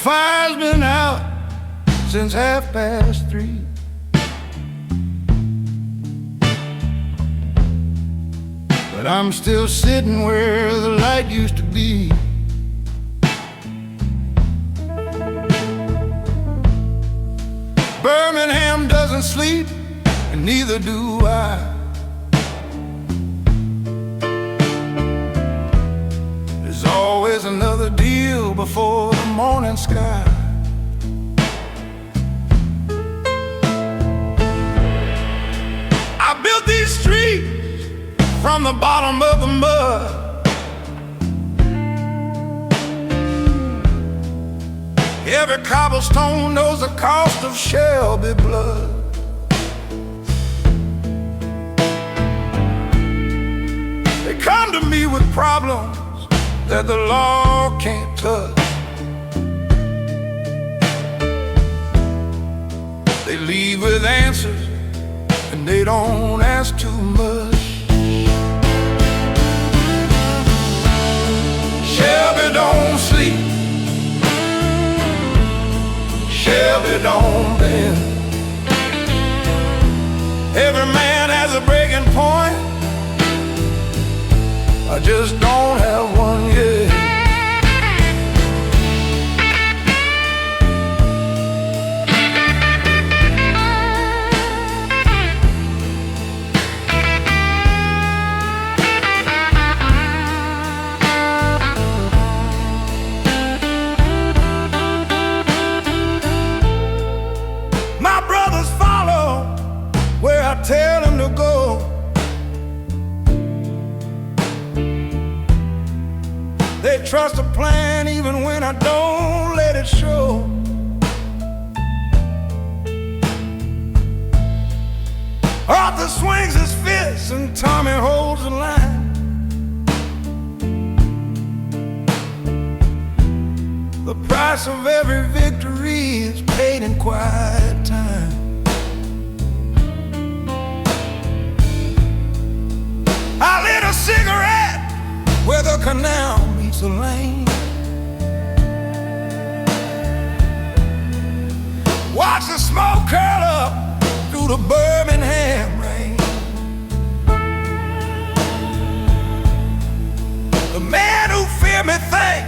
fire's been out since 3:30. But I'm still sitting where the light used to be. Birmingham doesn't sleep, and neither do I. There's always another deal before the morning sky. I built these streets from the bottom of the mud. Every cobblestone knows the cost of Shelby blood. They come to me with problems that the law can't touch. They leave with answers and they don't ask too much. Shelby don't sleep, Shelby don't bend. Every man has a breaking point, I just don't have one yet. Tell them to go. They trust a plan even when I don't let it show. Arthur swings his fist and Tommy holds the line. The price of every victory is paid in quiet time. I lit a cigarette where the canal meets the lane. Watch the smoke curl up through the Birmingham rain. The men who fear me think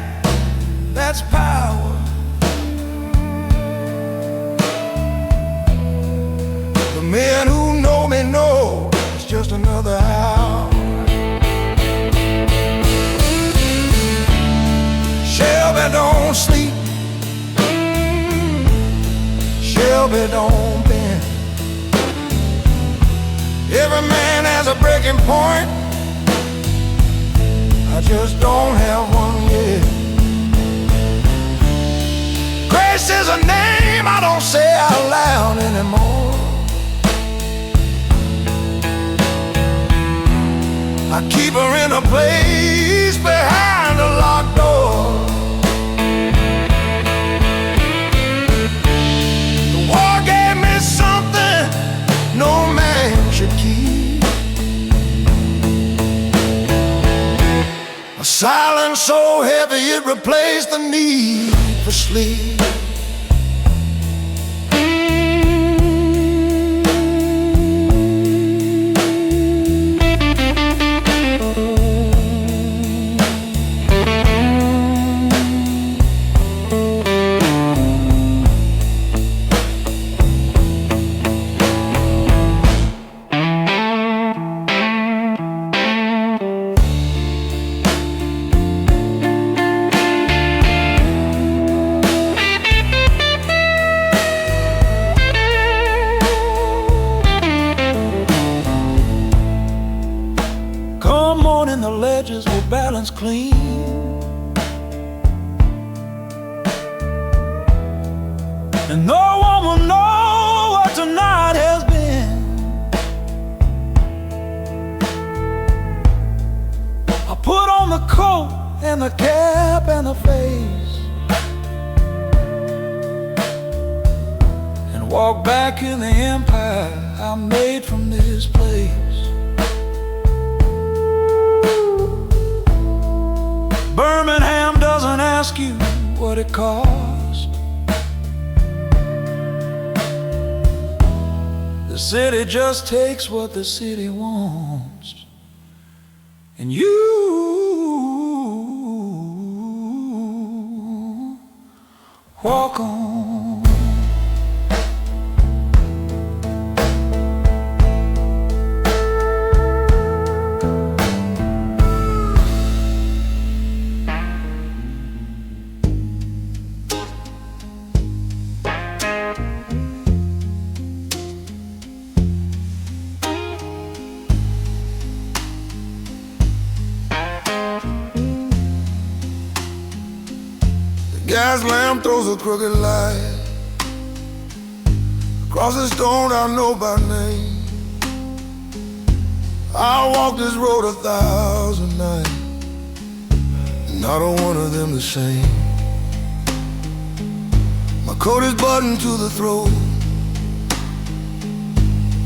that's power. The men who know me know it's just another hour. Shelby don't sleep, Shelby don't bend. Every man has a breaking point, I just don't have one yet. Grace is a name I don't say out loud anymore. I keep her in a place behind a locked door. The war gave me something no man should keep. A silence so heavy it replaced the need for sleep. The ledges will balance clean. And no one will know what tonight has been. I put on the coat and the cap and the face and walk back in the empire I made from this place. Birmingham doesn't ask you what it costs. The city just takes what the city wants, and you walk on. Gas lamp throws a crooked light across the stone I know by name. I walked this road 1,000 nights, and not a one of them the same. My coat is buttoned to the throat,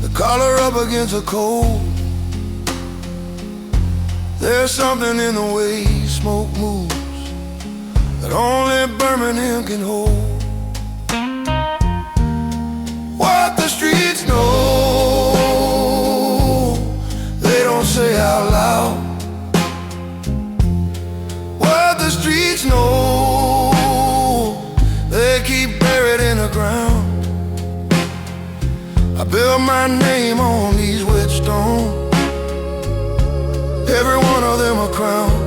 the collar up against a cold. There's something in the way smoke moves that only Birmingham can hold. What the streets know, they don't say out loud. What the streets know, they keep buried in the ground. I built my name on these wet stones, every one of them a crown.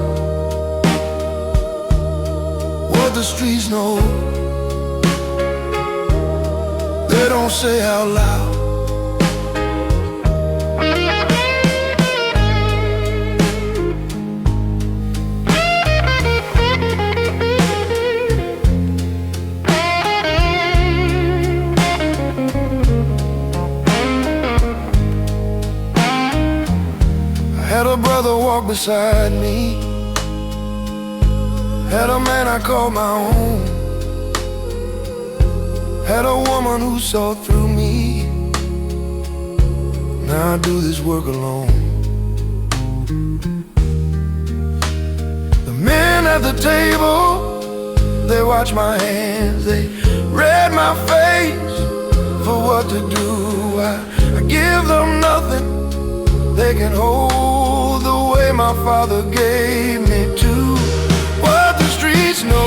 What the streets know, they don't say out loud. I had a brother walk beside me, had a man I called my own, had a woman who saw through me. Now I do this work alone. The men at the table, they watch my hands, they read my face for what to do. I give them nothing they can hold the way my father gave me to. What the streets know,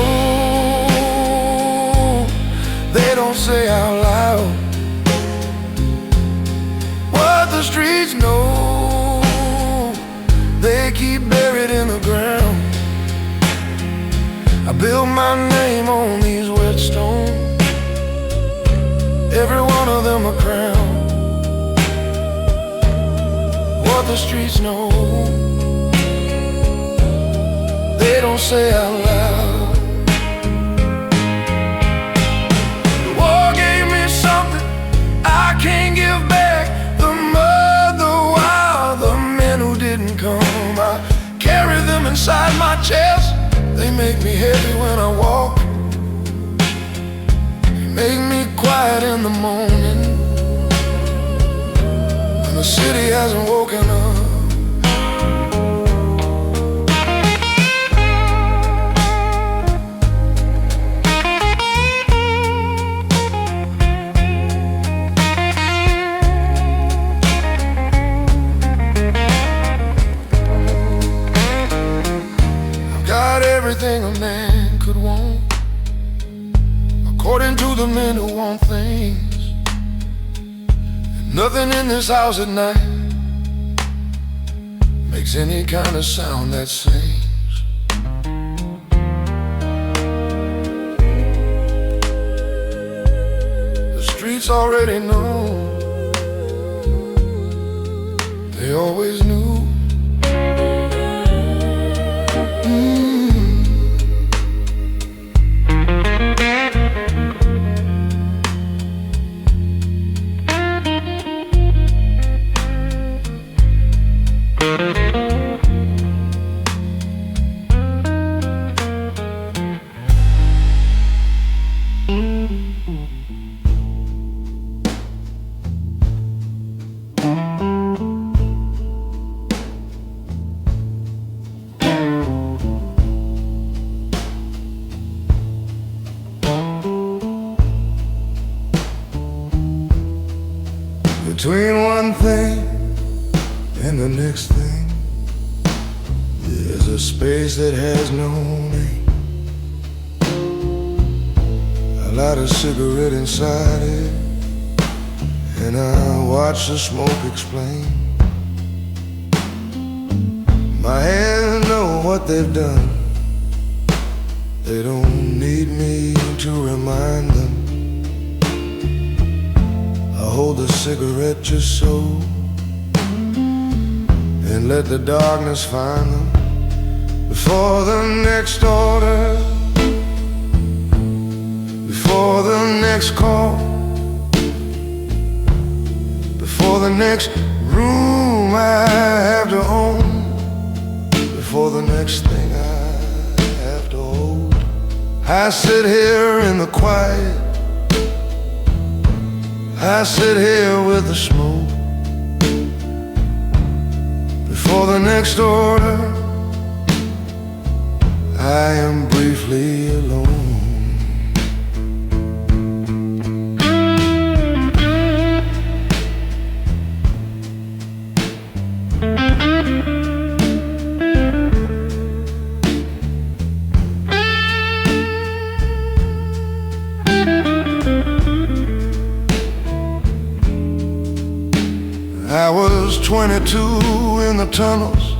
they don't say out loud. What the streets know, they keep buried in the ground. I built my name on these wet stones, every one of them a crown. What the streets know, they don't say out loud. The war gave me something I can't give back. The mud, the wild, the men who didn't come, I carry them inside my chest. They make me heavy when I walk, they make me quiet in the morning when the city hasn't woken up. Everything a man could want, according to the men who want things. And nothing in this house at night makes any kind of sound that sings. The streets already know, they always knew. Between one thing and the next thing, there's a space that has no name. I light a cigarette inside it, and I watch the smoke explain. My hands know what they've done. They don't need me to remind them. I hold the cigarette just so, and let the darkness find them. Before the next order, before the next call, before the next room I have to own, before the next thing I have to hold. I sit here in the quiet, I sit here with the smoke. Before the next order, I am briefly alone. I was 22 in the tunnels,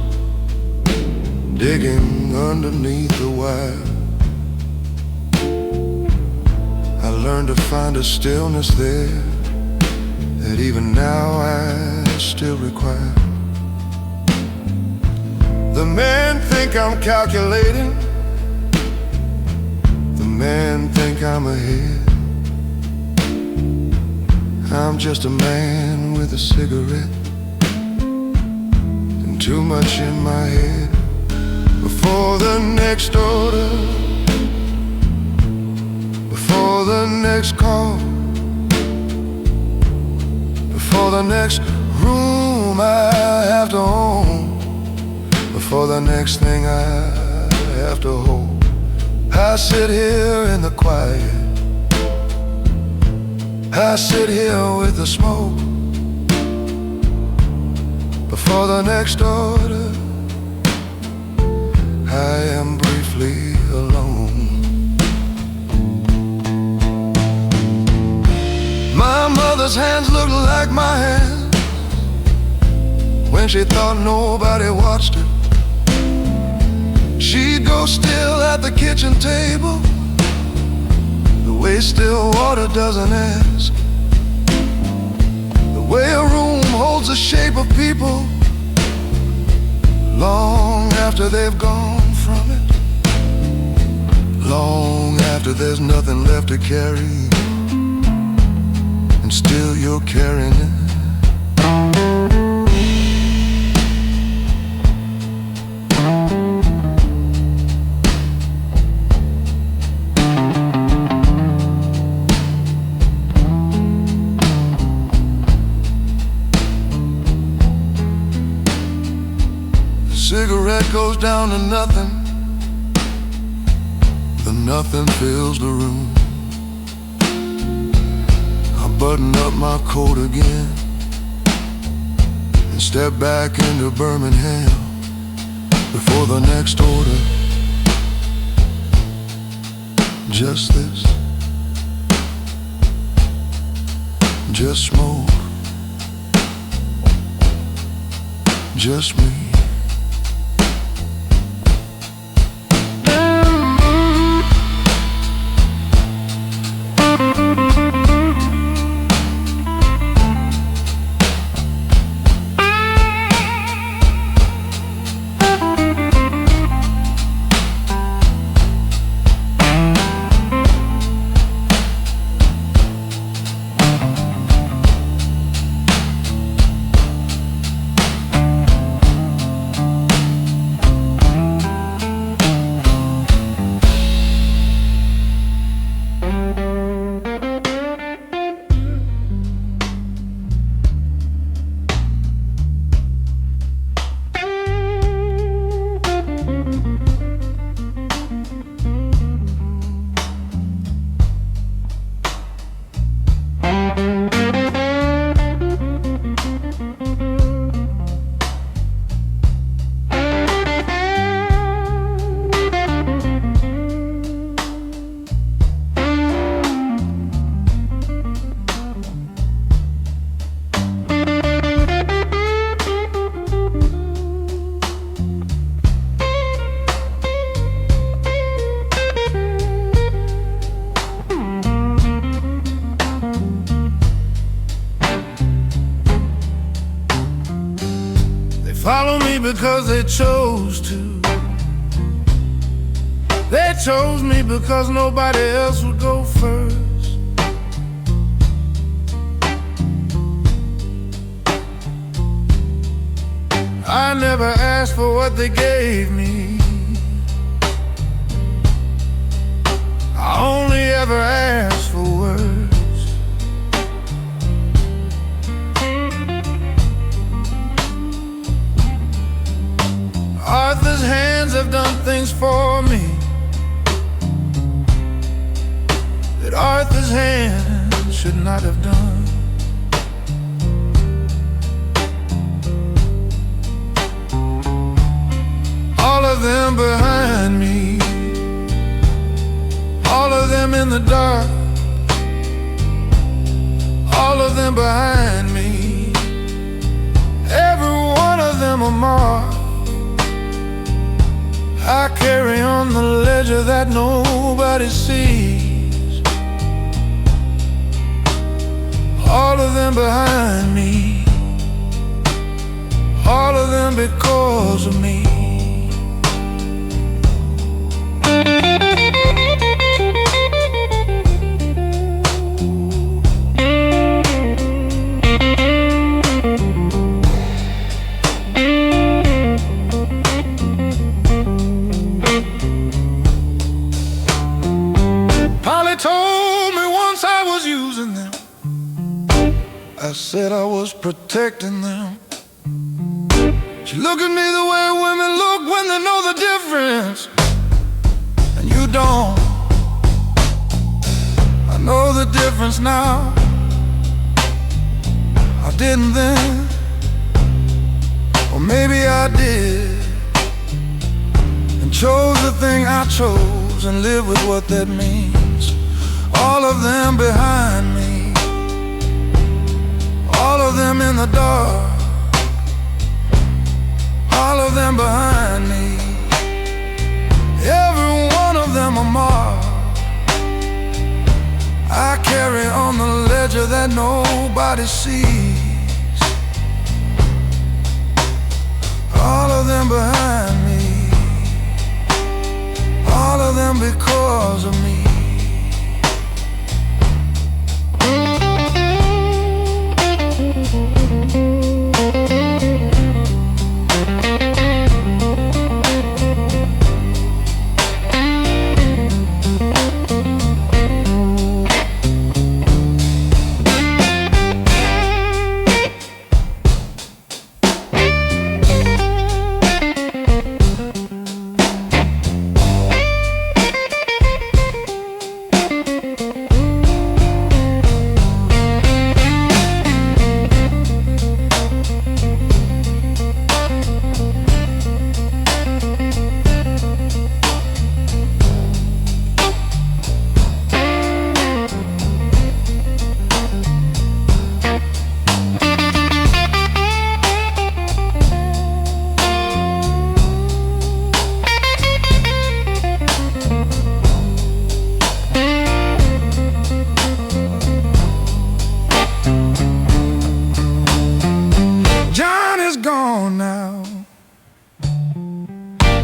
digging underneath the wire. I learned to find a stillness there that even now I still require. The men think I'm calculating, the men think I'm ahead. I'm just a man with a cigarette and too much in my head. Before the next order, before the next call, before the next room I have to own, before the next thing I have to hold. I sit here in the quiet, I sit here with the smoke. Before the next order, I am briefly alone. My mother's hands looked like my hands when she thought nobody watched her. She'd go still at the kitchen table, the way still water doesn't ask, the way a room holds the shape of people long after they've gone from it, long after there's nothing left to carry, and still you're carrying it. Cigarette goes down to nothing, the nothing fills the room. I button up my coat again and step back into Birmingham before the next order. Just this, just smoke, just me. Follow me because they chose to. They chose me because nobody else would go first. I never asked for what they gave me. I only ever asked for words. Arthur's hands have done things for me that Arthur's hands should not have done. All of them behind me, all of them in the dark, all of them behind me, every one of them are marked. I carry on the ledger that nobody sees. All of them behind me, all of them because of me. Polly told me once I was using them. I said I was protecting them. She looked at me the way women look when they know the difference, and you don't. I know the difference now. I didn't then, or maybe I did, and chose the thing I chose and live with what that means. All of them behind me, all of them in the dark, all of them behind me, every one of them are marked. I carry on the ledger that nobody sees. All of them behind me, all of them because of me.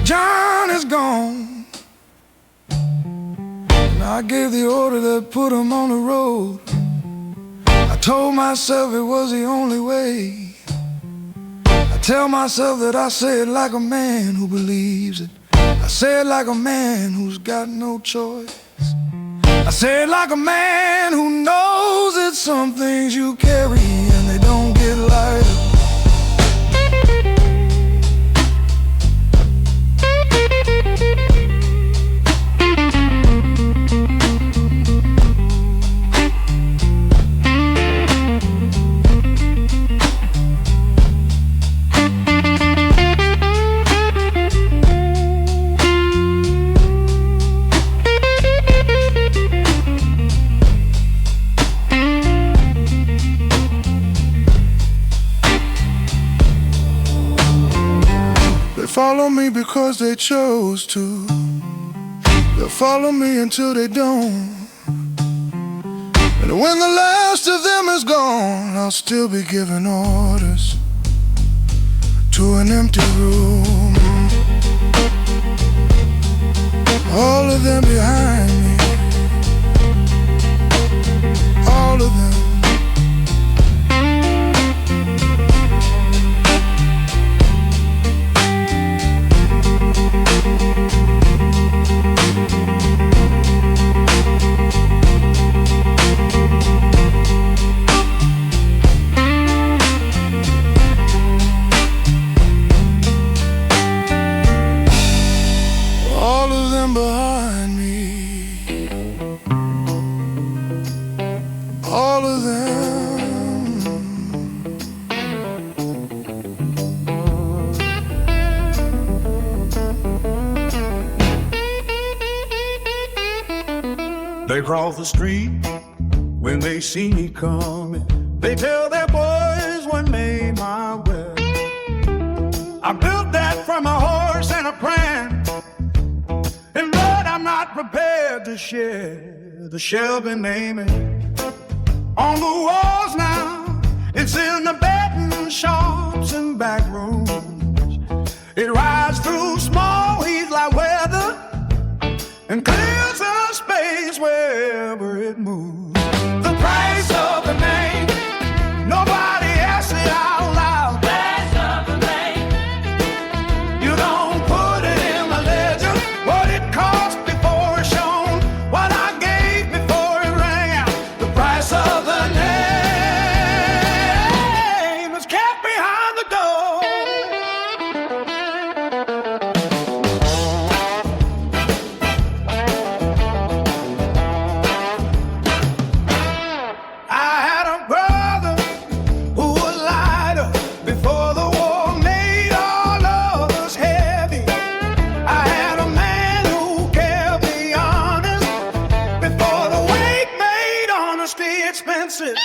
John is gone. And I gave the order that put him on the road. I told myself it was the only way. I tell myself that I say it like a man who believes it. I say it like a man who's got no choice. I say it like a man who knows that some things you carry and they don't get lighter. Follow me because they chose to. They'll follow me until they don't. And when the last of them is gone, I'll still be giving orders to an empty room. All of them behind me, all of them. All of them behind me, all of them. They cross the street when they see me coming. They tell their boys what made my way. I built that from a horse and a pram, and Lord, I'm not prepared to share the Shelby name on the walls now. It's in the betting shops and back rooms. It rides through Small Heath like weather and clears a space wherever it moves. The price of the name, nobody asks it out loud. Price of the name, you don't put it in the ledger. What it cost before it's shown, what I gave before it rang out. The price of the name is kept behind the door. I had a brother who was lighter before the war made all of us heavy. I had a man who kept me honest before the weight made honesty expensive.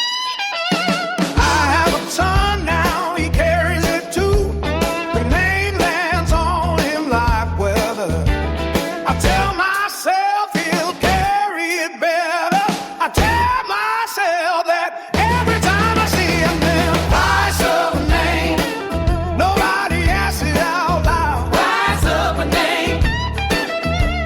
I have a son now, he carries it too. The name lands on him like weather. I tell myself he'll carry it better. I tell myself that every time I see him. Then the price of a name, nobody asks it out loud. Price of a name,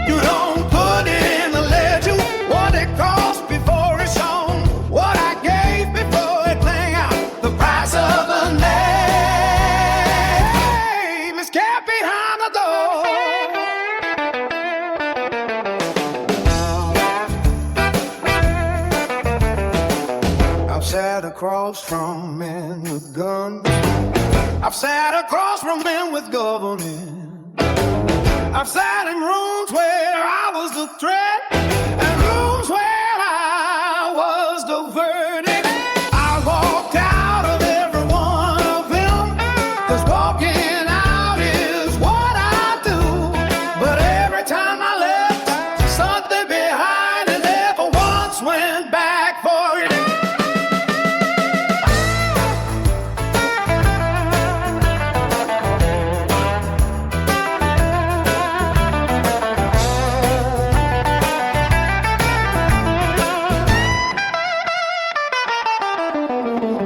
you don't put it in the ledger. What it cost before it's shown, what I gave before it rang out. The price of a name is kept behind the door. I've sat across from men with guns. I've sat across from men with government. I've sat in rooms where I was the threat, and rooms where I was the verdict. I walked out of every one of them, 'cause walking out is what I do. But every time I left, something behind it never once went back for it.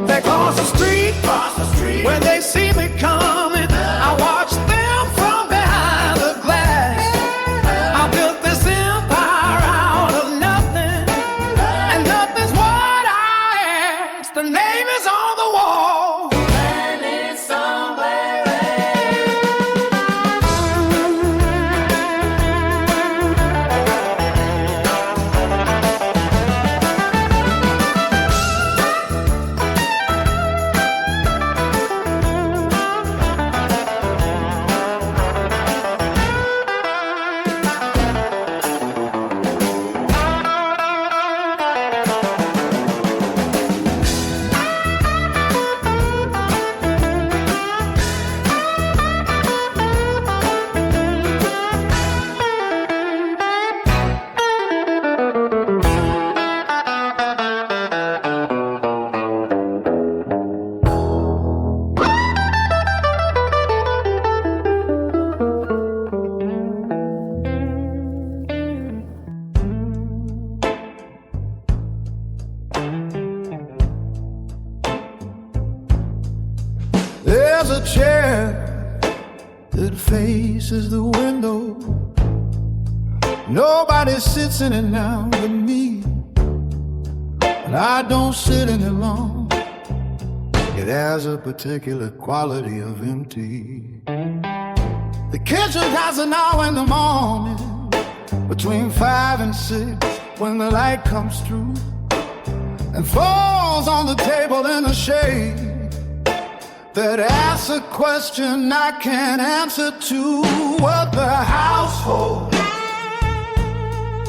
They cross the street when they see me coming. I watch them from behind the glass. I built this empire out of nothing, and nothing's what I asked. The name is on the wall. And it's somewhere There's a chair that faces the window. Nobody sits in it now but me, and I don't sit in it long. It has a particular quality of empty. The kitchen has an hour in the morning, between 5 and 6, when the light comes through and falls on the table in the shade, that asks a question I can't answer to. What the household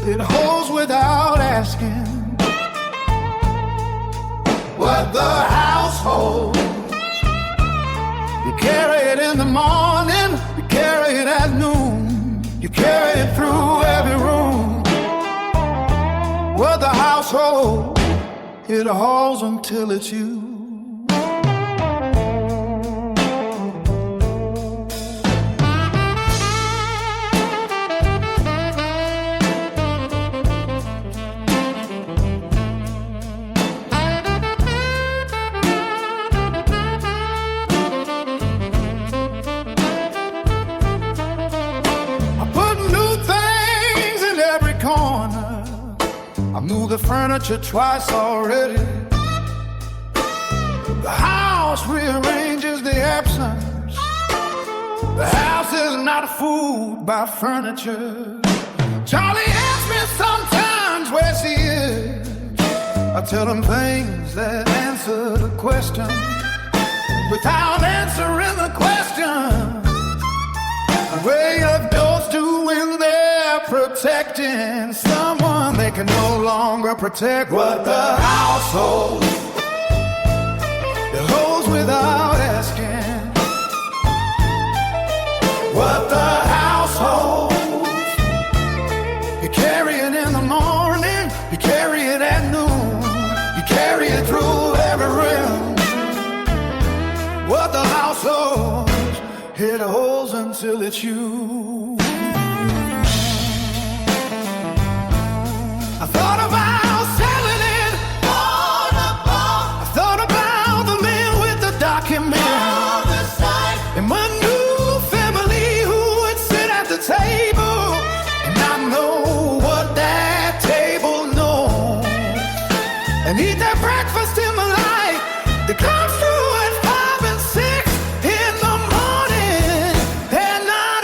it holds without asking. What the household, you carry it in the morning, you carry it at noon, you carry it through every room. What the household, it holds until it's you. Moved the furniture twice already. The house rearranges the absence. The house is not fooled by furniture. Charlie asks me sometimes where she is. I tell him things that answer the question without answering the question. A way of those two when they're protecting someone they can no longer protect. What the household it holds without asking. What the household, you carry it in the morning, you carry it at noon, you carry it through every room. What the household, it holds until it's you. I thought about selling it on the bar. I thought about the man with the document on the side, and my new family who would sit at the table, and I know what that table knows, and eat their breakfast in the light that comes through at 5 and 6 in the morning, and not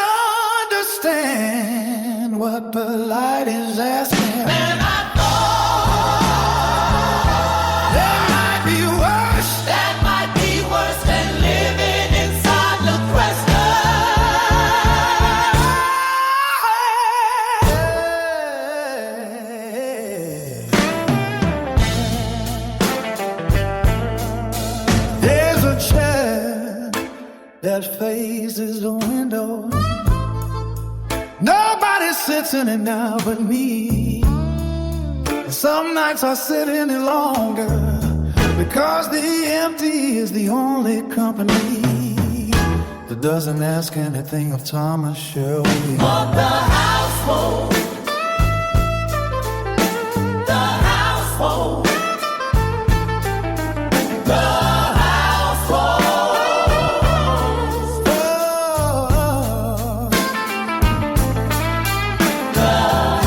understand what the light is asking. And I thought that might be worse. That might be worse than living inside the Crest. There's a chair that faces the window. Nobody sits in it now but me. And some nights I sit in it longer, because the empty is the only company that doesn't ask anything of Thomas Shelby. What the household, the household, the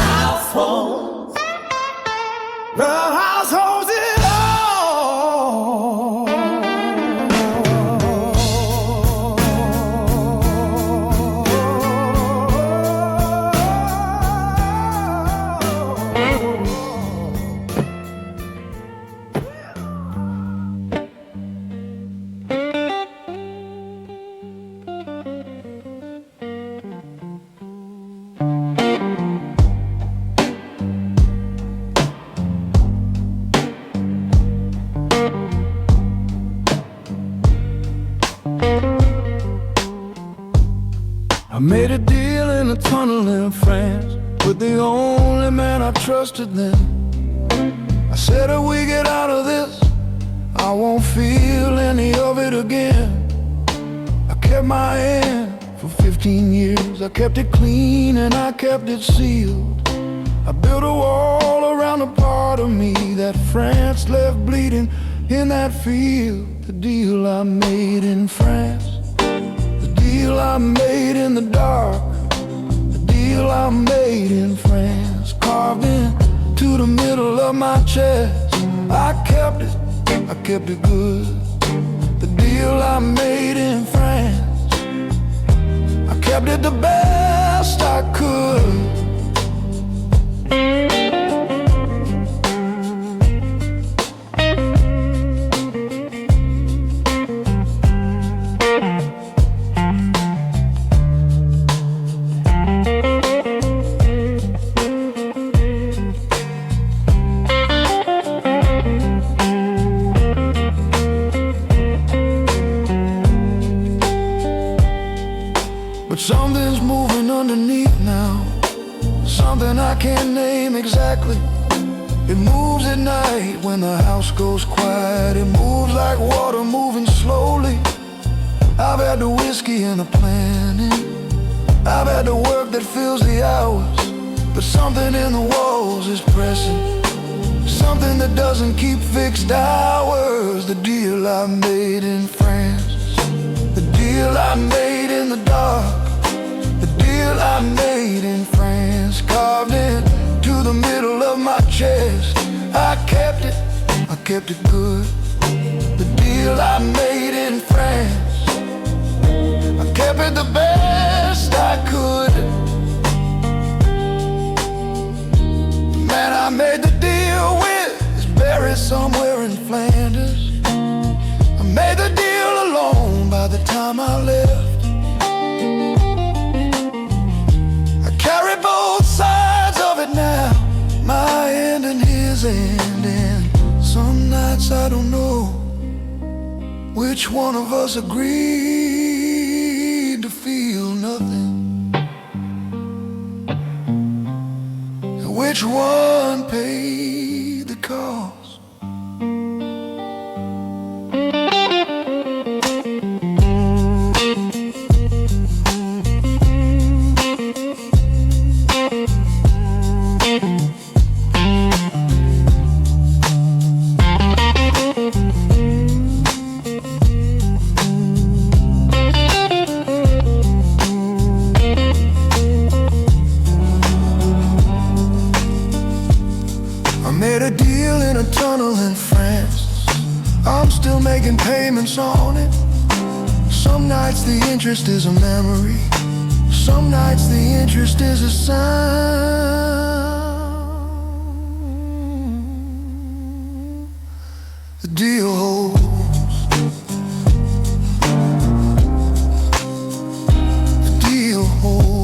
household. The households it all. I made a deal in a tunnel in France with the only man I trusted then. I said if we get out of this, I won't feel any of it again. I kept my end for 15 years. I kept it clean and I kept it sealed. I built a wall around the part of me that France left bleeding in that field. The deal I made in France, the deal I made in the dark, the deal I made in France, carved into the middle of my chest. I kept it good. The deal I made in France, I kept it the best I could. But something's moving underneath now, something I can't name exactly. It moves at night when the house goes quiet. It moves like water moving slowly. I've had the whiskey and the planning, I've had the work that fills the hours. But something in the walls is pressing, something that doesn't keep fixed hours. The deal I made in France, the deal I made in the dark, the deal I made in France, carved into the middle of my chest. I kept it good. The deal I made in France, I kept it the best I could. The man I made the deal with is buried somewhere in Flanders. I made the deal alone by the time I left. Carry both sides of it now, my end and his end. And some nights I don't know which one of us agreed to feel nothing, and which one paid the cost. Made a deal in a tunnel in France, I'm still making payments on it. Some nights the interest is a memory, some nights the interest is a sound. The deal holds. The deal holds.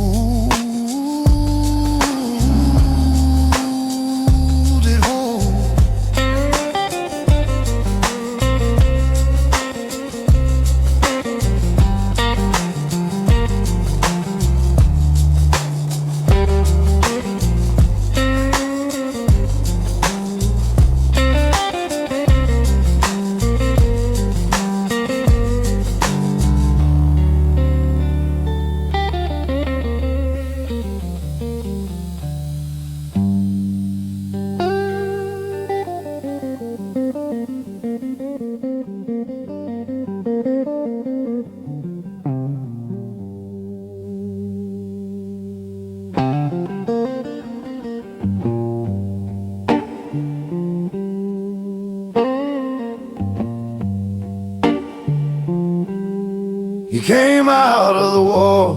He came out of the war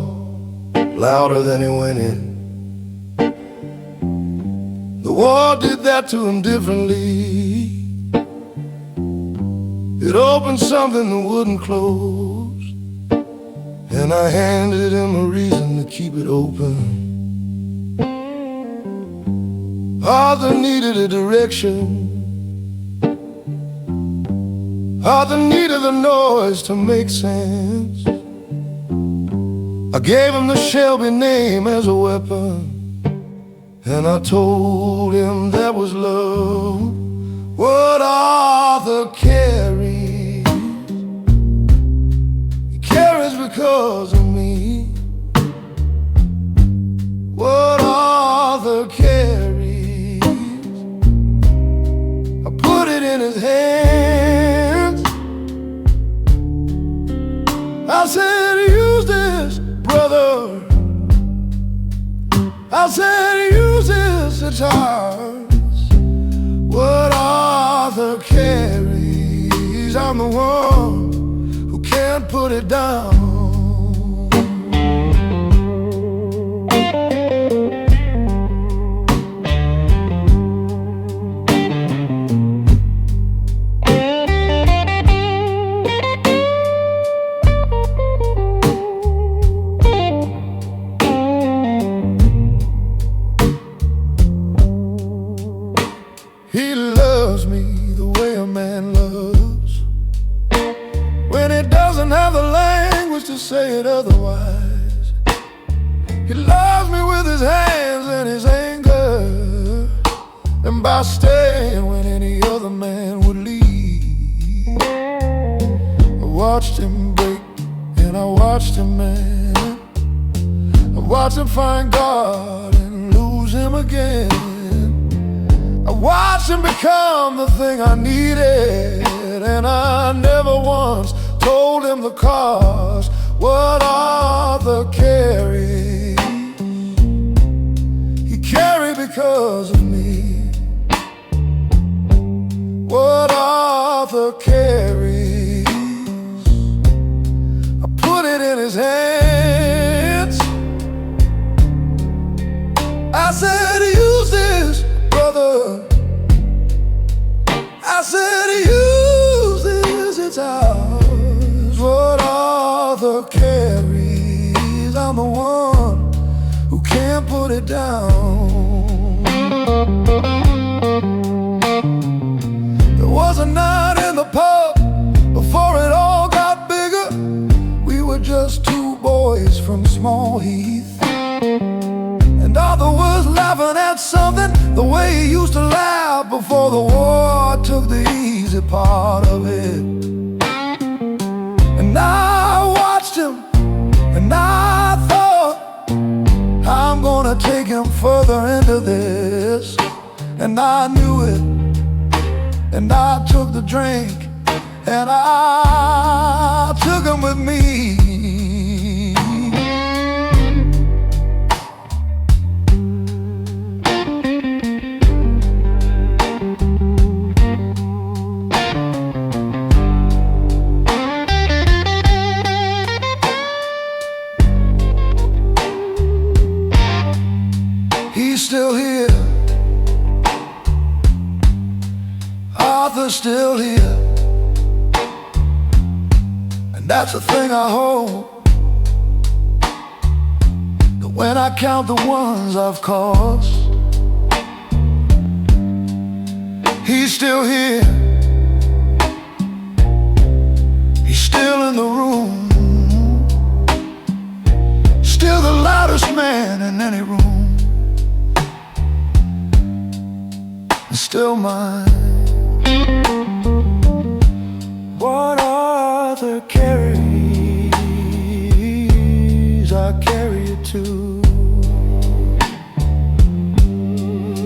louder than he went in. The war did that to him differently. It opened something that wouldn't close, and I handed him a reason to keep it open. Arthur needed a direction, Arthur needed the noise to make sense. I gave him the Shelby name as a weapon, and I told him that was love. What Arthur carries, he carries because of me. What Arthur carries, I put it in his hands. I said, use this guitars. What Arthur carries, I'm the one who can't put it down. He loves me the way a man loves, when he doesn't have the language to say it otherwise. He loves me with his hands and his anger, and by staying when any other man would leave. I watched him break and I watched him mend. I watched him find God and lose him again. I watched him become the thing I needed, and I never once told him the cost. What Arthur carried, he carried because of me. What Arthur carries, I put it in his hands. I said, use this, brother. I said, use this, it's ours. What Arthur carries, I'm the one who can't put it down. There was a night in the pub before it all got bigger. We were just two boys from Small Heath, and Arthur was laughing at something, the way he used to laugh before the war took the easy part of it. And I watched him, and I thought, I'm gonna take him further into this. And I knew it, and I took the drink, and I took him with me. He's still here, Arthur's still here, and that's the thing I hope, that when I count the ones I've cost, he's still here, he's still in the room, still the loudest man in any room, still mine. What Arthur carries, I carry it too.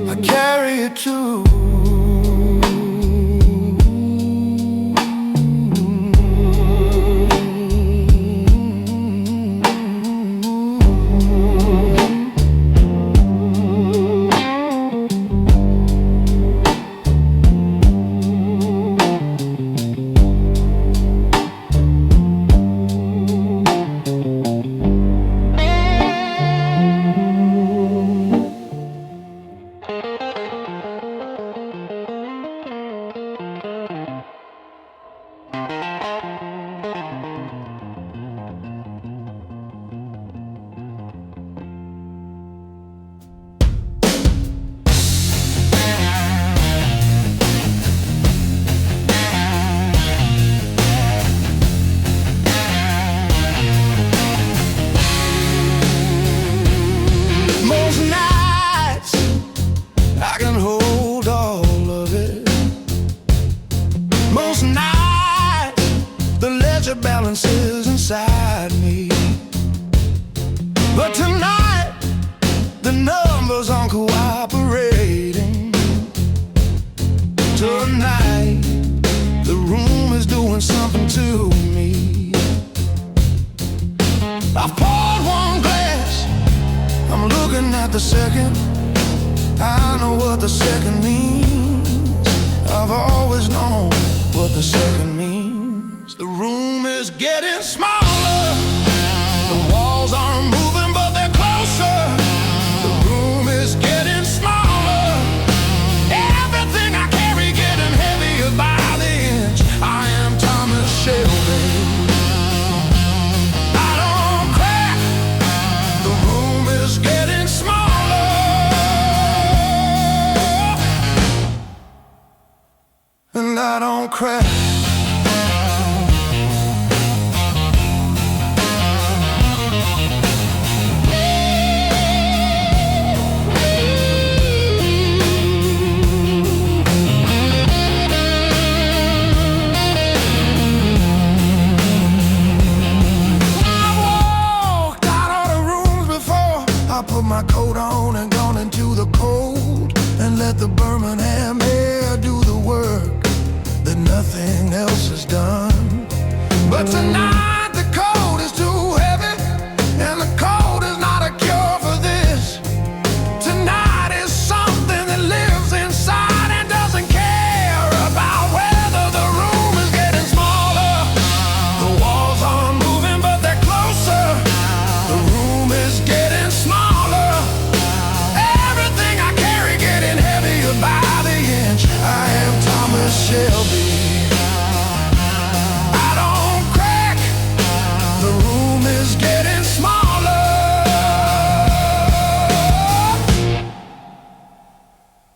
I carry it too. Balances inside me, but tonight the numbers aren't cooperating. Tonight the room is doing something to me. I've poured one glass, I'm looking at the second. I know know what the second means. I've always known what the second means. The room is getting smaller. The walls aren't moving, but they're closer. The room is getting smaller. Everything I carry getting heavier by the inch. I am Thomas Shelby. I don't crack. The room is getting smaller. And I don't crack. My coat on and gone into the cold, and let the Birmingham air do the work that nothing else has done. But tonight the cold is too heavy, and the cold is not a cure for this. Tonight is something that lives inside and doesn't care about whether the room is getting smaller. The walls aren't moving, but they're closer. The room is getting smaller. By the inch, I am Thomas Shelby. I don't crack. The room is getting smaller.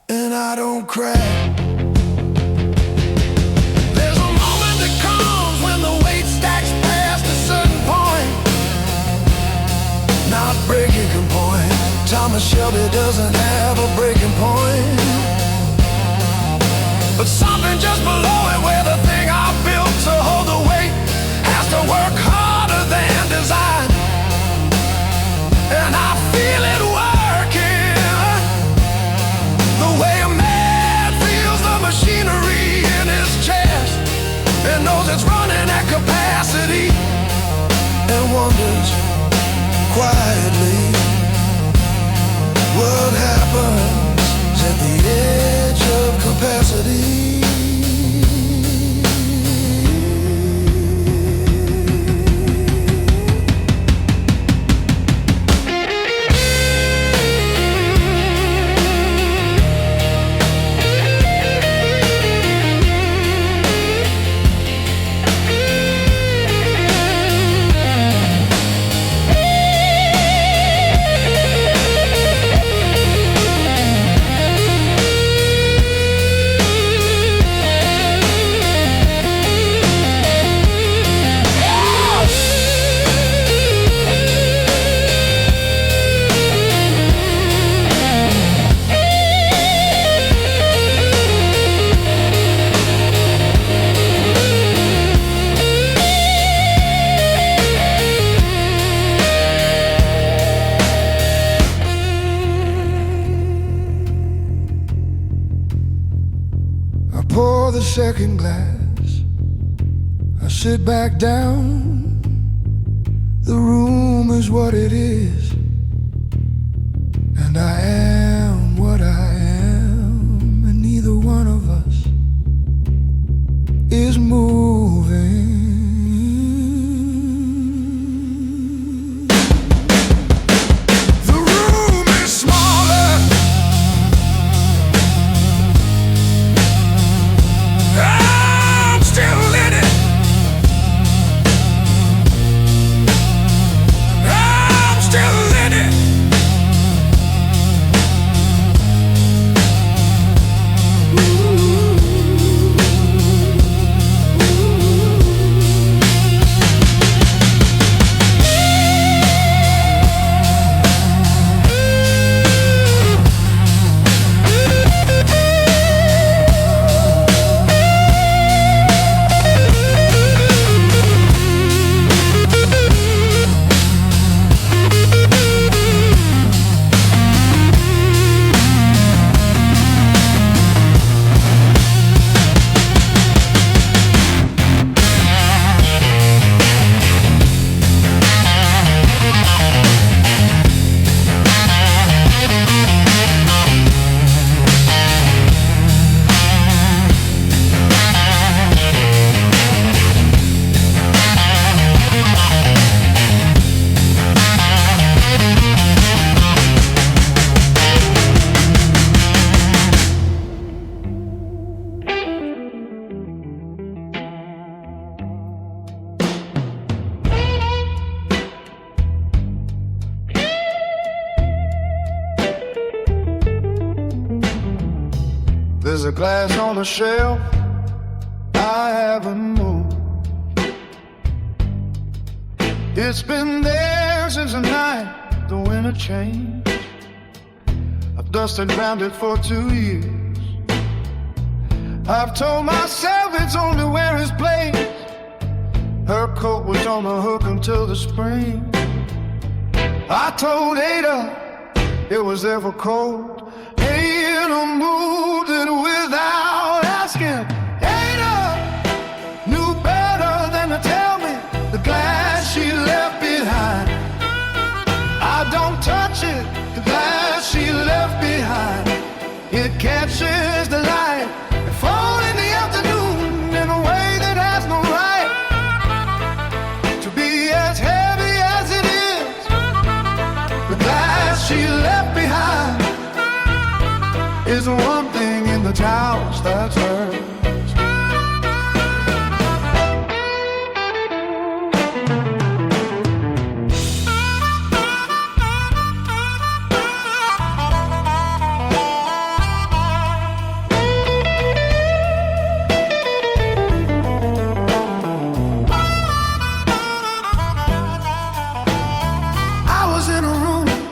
And I don't crack. There's a moment that comes when the weight stacks past a certain point. Not breaking point. Thomas Shelby doesn't have a breaking point. But something just below it, where the thing I built to hold the weight has to work harder than designed. And I feel it working, the way a man feels the machinery in his chest, and knows it's running at capacity, and wonders quietly what happens at the edge of capacity. Pour the second glass, I sit back down. The room is what it is, and I am what I am, and neither one of us is moving. There's a glass on the shelf I haven't moved. It's been there since the night the winter changed. I've dusted around it for 2 years. I've told myself it's only where it's placed. Her coat was on the hook until the spring. I told Ada it was ever cold. Ada moved it without asking. Ada knew better than to tell me the glass she left behind. I don't touch it, the glass she left behind. It catches the light and falls in the afternoon in a way that has no right to be as heavy as it is. The glass she left behind is the one thing in the house that's hers.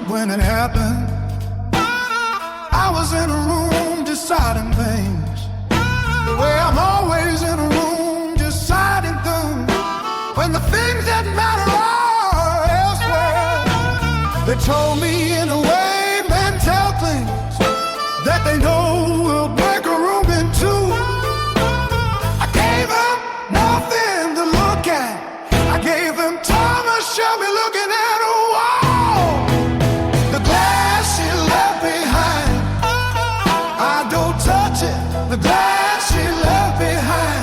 When it happened, I was in a room deciding things, the way I'm always in a room deciding things, when the things that matter are elsewhere. They told me in a way men tell things that they know will break a room in two. I gave them nothing to look at. I gave them Thomas Shelby looking at a wall. The glass she left behind,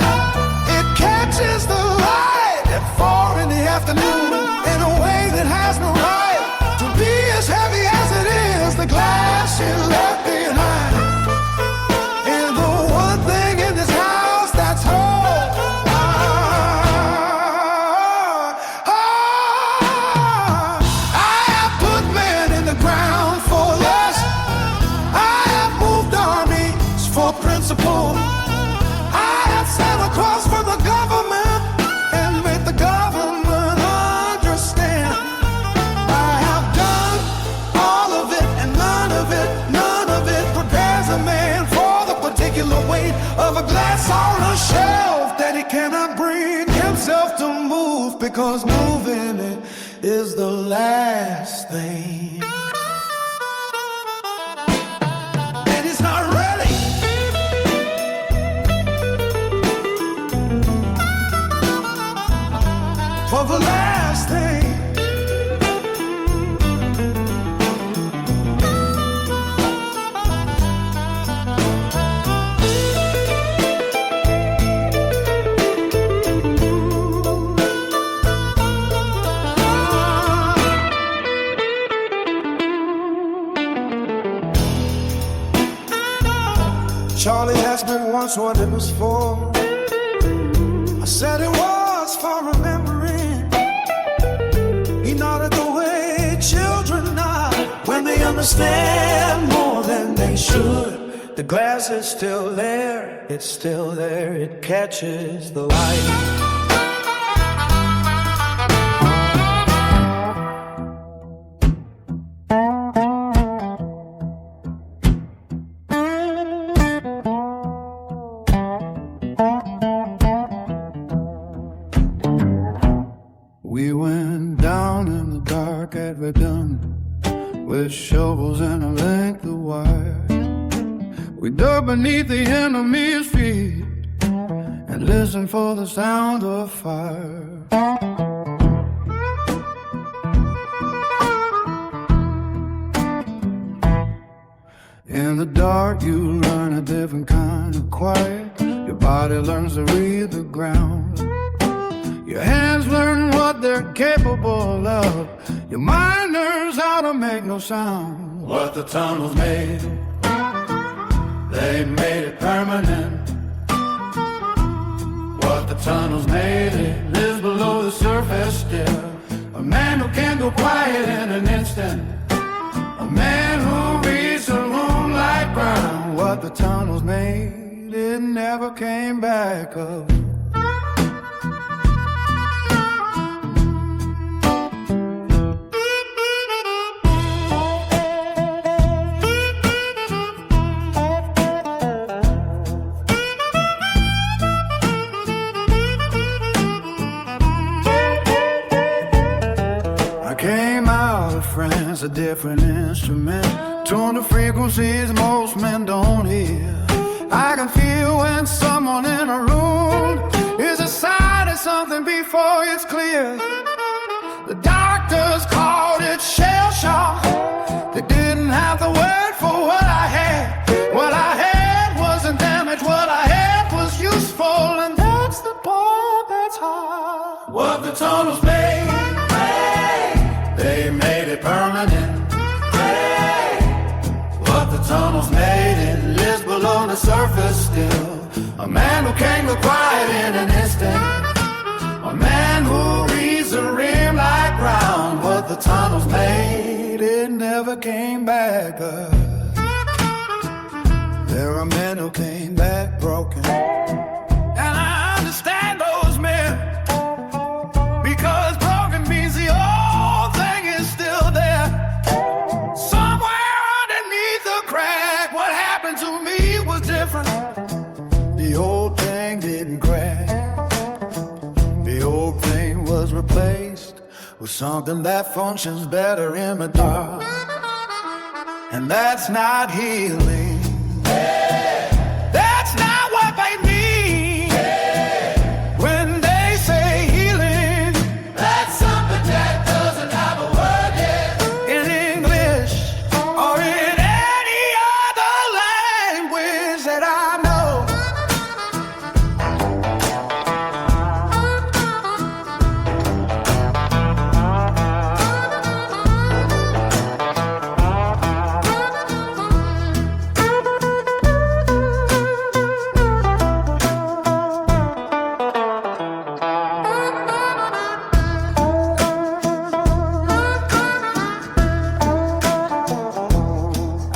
it catches the light at 4 in the afternoon in a way that has no right to be as heavy as it is. The glass she left behind is the one thing in this house that's whole. I have put men in the ground for less. I have moved armies for principle. I have sat across from the government and made the government understand. I have done all of it and none of it prepares a man for the particular weight of a glass on a shelf that he cannot bring himself to move, because moving it is the last thing. And it's not ready. For the last thing. Charlie asked me once what it was for. I said it was for remembering. He nodded the way children nod when they understand more than they should. The glass is still there, it's still there, it catches the light. We went down in the dark at Verdun with shovels and a length of wire. We dug beneath the enemy's feet and listened for the sound of fire. In the dark you learn a different kind of quiet. Your body learns to read the ground. Your hands learn what they're capable of. Your mind learns how to make no sound. What the tunnels made, they made it permanent. What the tunnels made, it lives below the surface still. A man who can go quiet in an instant. A man who reads the moonlight brown. What what the tunnels made, it never came back up. Came out of France, a different instrument, tuned to frequencies most men don't hear. I can feel when someone in a room is deciding something before it's clear. The doctors called it shell shock. They didn't have the word for what I had. What I had wasn't damaged, what I had was useful, and that's the part that's hard. What the tunnels made, they made it permanent. Hey, what the tunnels made, it lives below the surface still. A man who came to quiet in an instant. A man who reads the rim like ground. What the tunnels made, it never came back up. There are men who came back broken, and I understand those men, because broken means the old thing is still there. Somewhere underneath the crack, what happened to me was different. The old thing didn't crack. The old thing was replaced with something that functions better in the dark. And that's not healing. That's not what they mean. When they say healing, that's something that doesn't have a word yet. In English or in any other language that I know.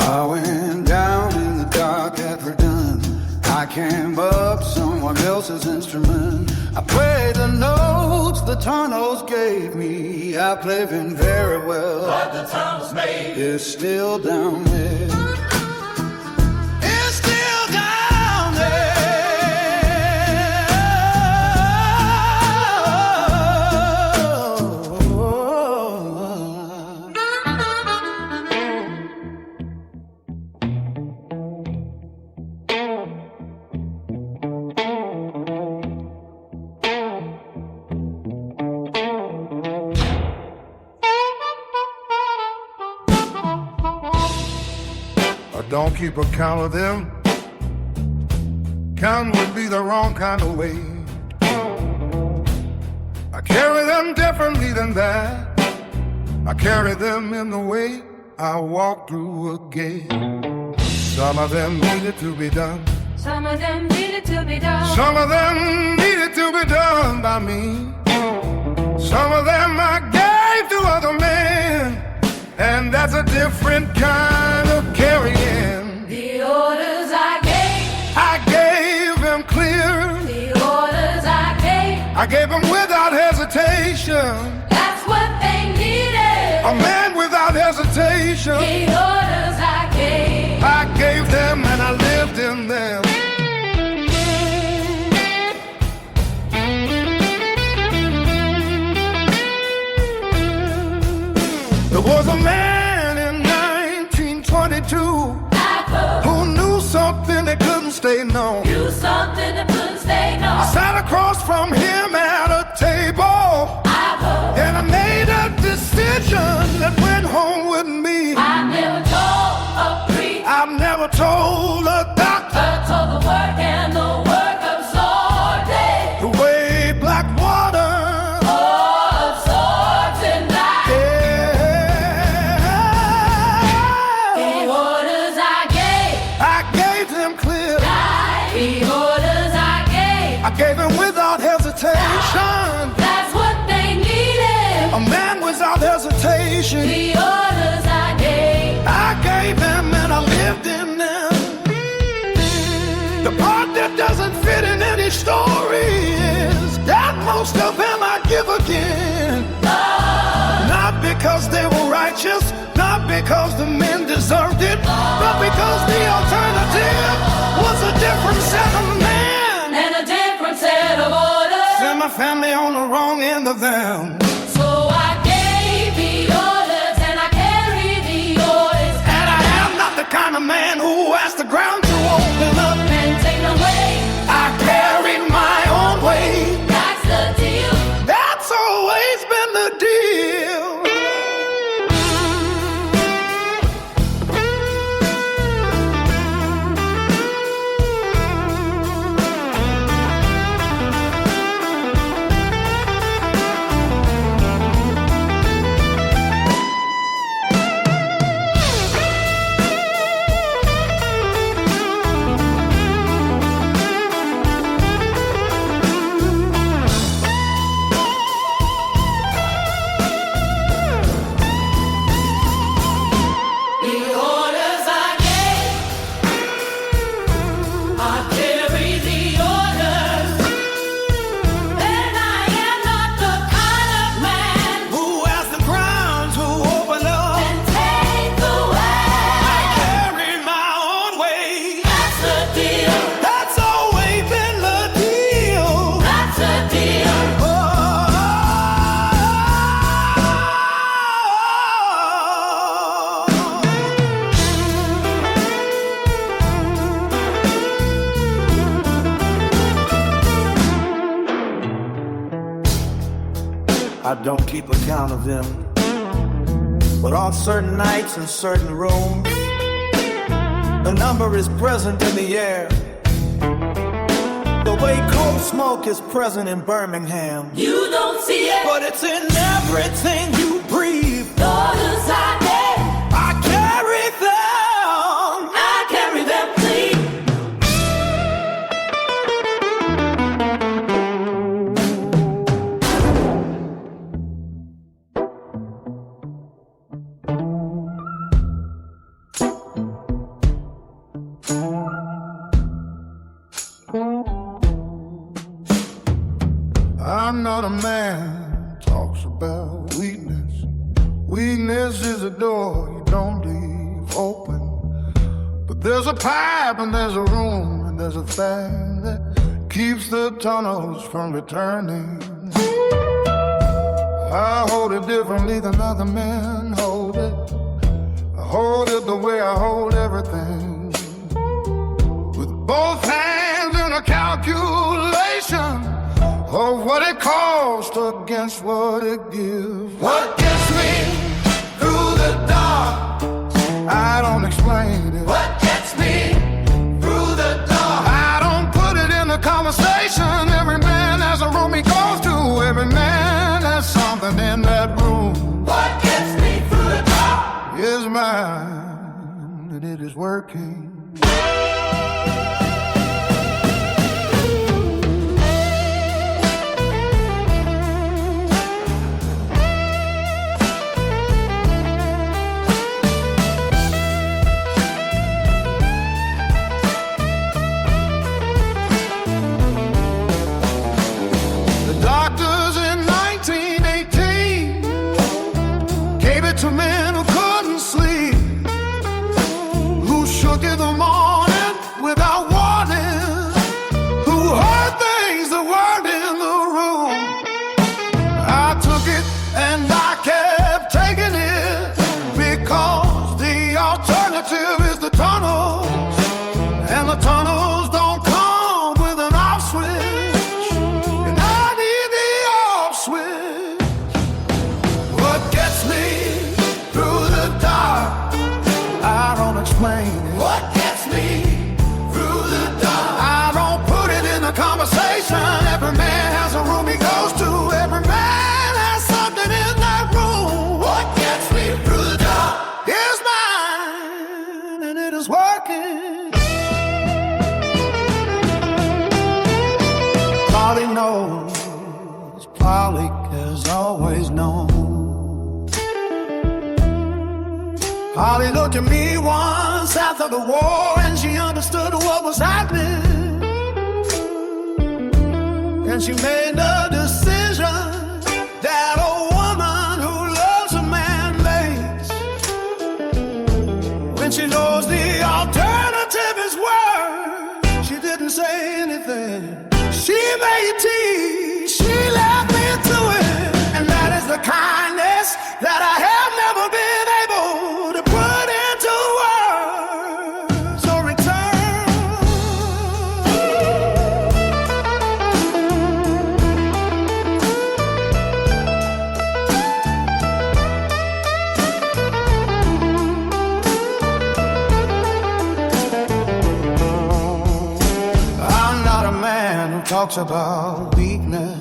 I went down in the dark after done. I came up someone else's instrument. I played the notes the tunnels gave me. I played them very well. What the tunnels made is still down there. It's still down I don't keep a count of them. Count would be the wrong kind of way. I carry them differently than that. I carry them in the way I walk through a gate. Some of them needed to be done. Some of them needed to be done. Some of them needed to be done by me. Some of them I gave to other men, and that's a different kind of carrying. The orders I gave them clear. the orders I gave them without hesitation. that's what they needed. A man without hesitation. The orders I gave them and I lived in them. There was a man in 1922 who knew something that couldn't stay known. do something that couldn't stay I known. sat across from him at a table, and I made a decision that went home with me. I never told a priest, I've never told a doctor but told the work and the work absorbed it. the way black water Absorbs in life. The orders I gave them clear. the orders I gave them without hesitation. that's what they needed. A man without hesitation. The orders I gave I gave them and I lived in them. doesn't fit in any story is that most of them I give again. Not because they were righteous, not because the men deserved it, but because the alternative was a different set of men and a different set of orders. Sent my family on the wrong end of them. So I gave the orders and I carried the orders. And I am not the kind of man who asks the ground to open up And take away. I carried my own way. That's the deal. That's always been the deal. I don't keep account of them, but on certain nights in certain rooms, the number is present in the air. The way cold smoke is present in Birmingham. You don't see it, but it's in everything you breathe. orders I gave. I carry them. I carry them clean. I'm not a man who talks about weakness. Weakness is a door you don't leave open. But there's a pipe and there's a room and there's a thing that keeps the tunnels from returning. I hold it differently than other men hold it. I hold it the way I hold everything, with both hands in a calculation of what it costs against what it gives. What gets me through the dark, I don't explain it. What gets me through the dark, I don't put it in a conversation. Every man has a room he goes to. Every man has something in that room. What gets me through the dark Is mine, and it is working. To men who couldn't sleep, who shook in the morning without warning, who heard things that weren't in the room. I took it and I kept taking it, because the alternative is the tunnels, and the tunnels don't come with an off switch, and I need the off switch. What gets me through the dark, I don't explain it. What gets me through the dark, I don't put it in a conversation. Every man has a room he goes to. Every man has something in that room. What gets me through the dark is mine, and it is working. Polly knows, Polly has always known. Polly looked at me once after the war, and she understood what was happening. and she made the decision that a woman who loves a man makes when she knows the alternative is worse. She didn't say anything. She made tea, she left me to it, and that is the kindness that I have never been able to put into words. So return. I'm not a man who talks about weakness,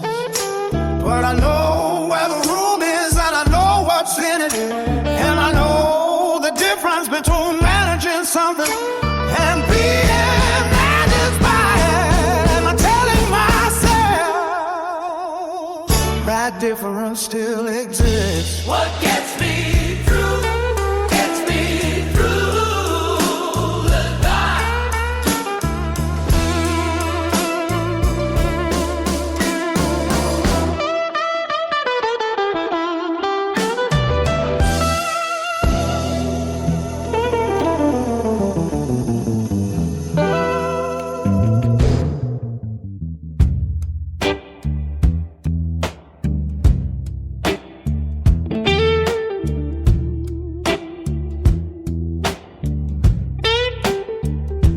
but I know where the room is and I know what's in it, and I know the difference between managing something and being managed by it. And I'm telling myself that difference still exists. What gets me through the night.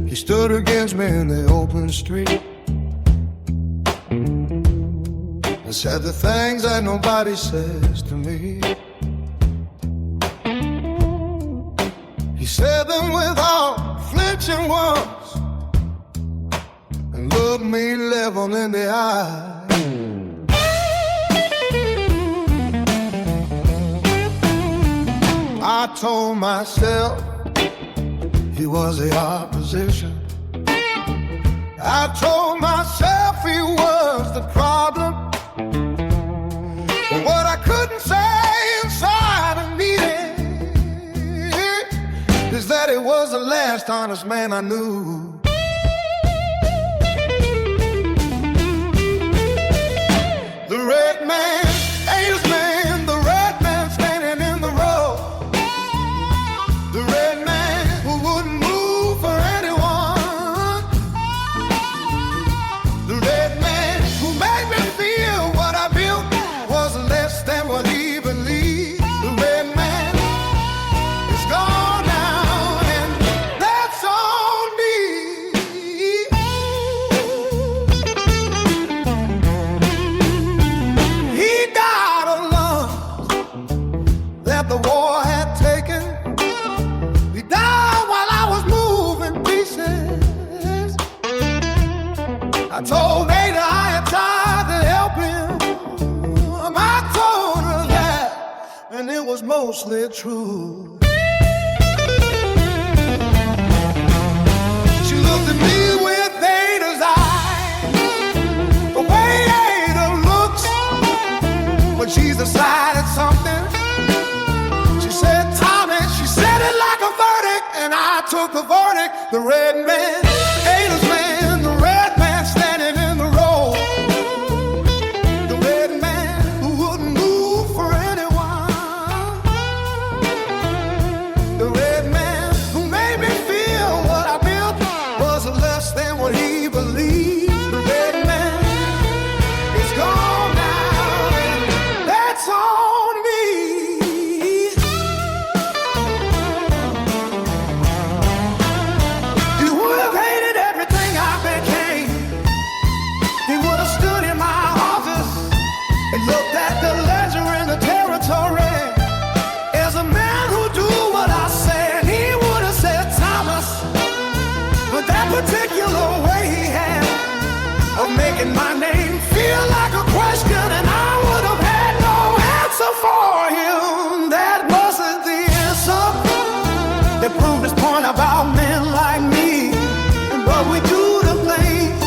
He stood against me in the open street and said the things that nobody says to me. He said them without flinching once and looked me level in the eye. I told myself he was the opposition. I told myself he was the problem. But what I couldn't say inside of me is that it was the last honest man I knew. The red man, Angels man, the red man standing in the road. The red man who wouldn't move for anyone. The red man who made me feel what I built was less than what he believed. The red man is gone now, and that's on me. He died of love that the war had taken. He died while I was moving pieces. I told Ada I had tried to help him. I told her that, and it was mostly true. She looked at me with Ada's eyes, the way Ada looks when she's decided something. She said, Tommy, she said it like a verdict, and I took the verdict. The red man, Ada's man, the red man standing in the road. The red man who wouldn't move for anyone. The red man who made me feel what I built was less than what he believed. The red man is gone now, and that's on me. He would have hated everything I became. He would have stood in my office and looked at the ledger and the territory. As a man who do what I said, he would have said, Thomas, but that particular way he had of making my name feel like a question, and I would have had no answer for him. That wasn't the answer that proved his point about men like me and what we do to things.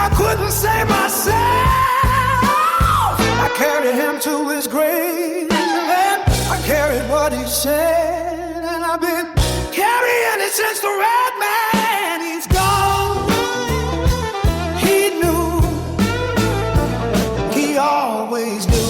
I couldn't save myself. I carried him to his grave, and I carried what he said, and I've been carrying it since the red man, he's gone. He knew, he always knew.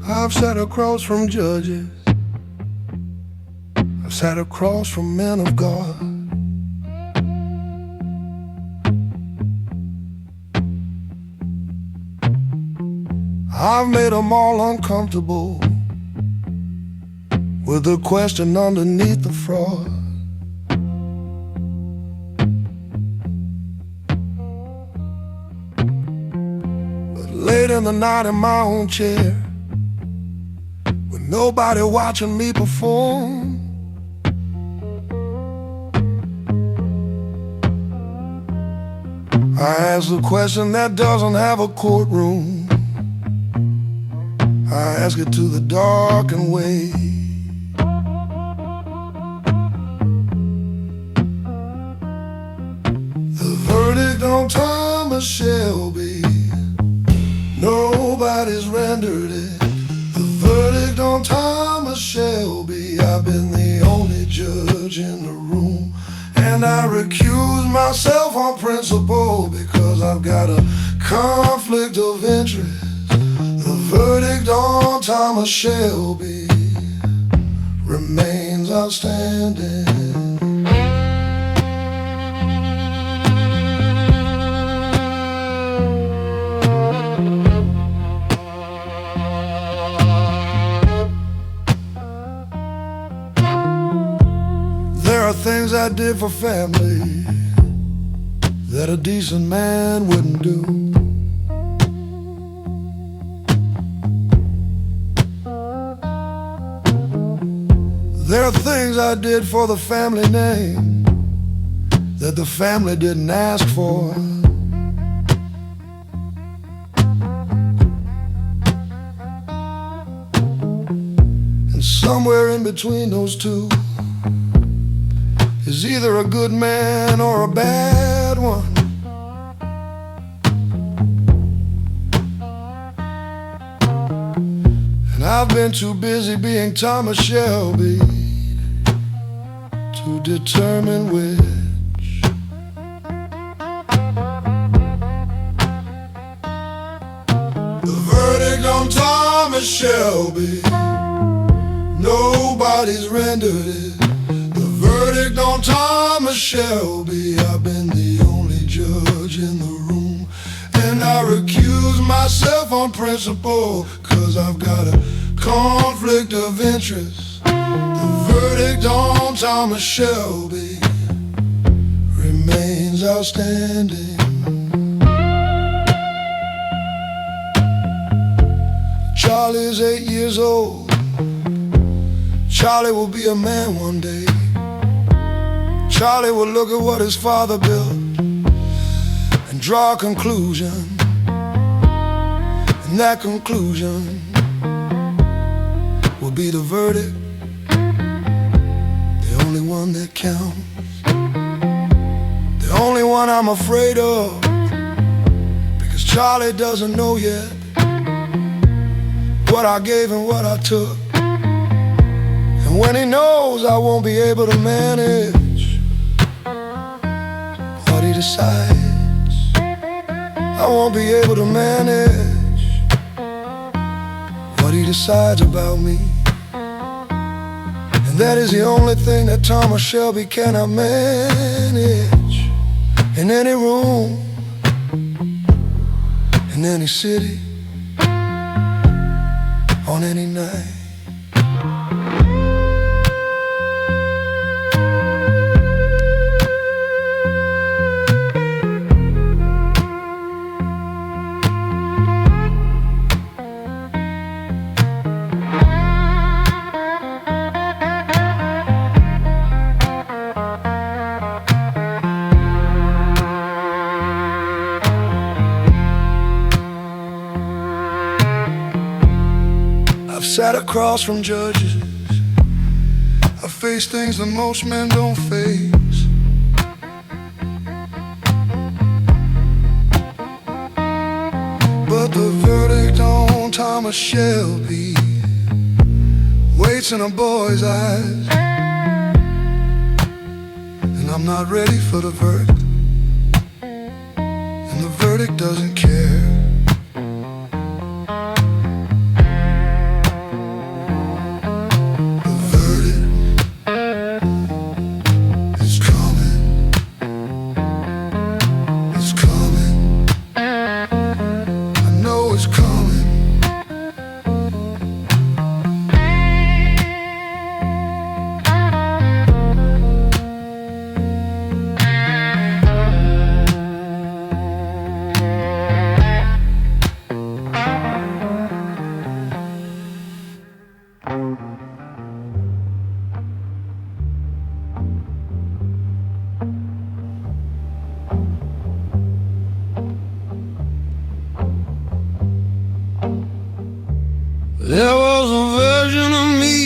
I've sat across from judges, I've sat across from men of God. I've made them all uncomfortable with the question underneath the fraud. But late in the night in my own chair, nobody watching me perform, I ask a question that doesn't have a courtroom. I ask it to the darkened way. The verdict on Thomas Shelby, nobody's rendered it. Verdict on Thomas Shelby, I've been the only judge in the room, and I recuse myself on principle because I've got a conflict of interest. The verdict on Thomas Shelby remains outstanding. There are things I did for family that a decent man wouldn't do. There are things I did for the family name that the family didn't ask for. And somewhere in between those two is either a good man or a bad one. And I've been too busy being Thomas Shelby to determine which. The verdict on Thomas Shelby, nobody's rendered it. Verdict on Thomas Shelby, I've been the only judge in the room, and I recuse myself on principle cause I've got a conflict of interest. The verdict on Thomas Shelby remains outstanding. Charlie's 8 years old. Charlie will be a man one day. Charlie will look at what his father built and draw a conclusion, and that conclusion will be the verdict, the only one that counts, the only one I'm afraid of, because Charlie doesn't know yet what I gave and what I took, and when he knows I won't be able to manage what he decides, I won't be able to manage what he decides about me. And that is the only thing that Thomas Shelby cannot manage. In any room, in any city, on any night. sat across from judges. I face things that most men don't face. But the verdict on Thomas Shelby waits in a boy's eyes, and I'm not ready for the verdict, and the verdict doesn't care. The verdict is coming. It's coming. I know it's coming. There was a version of me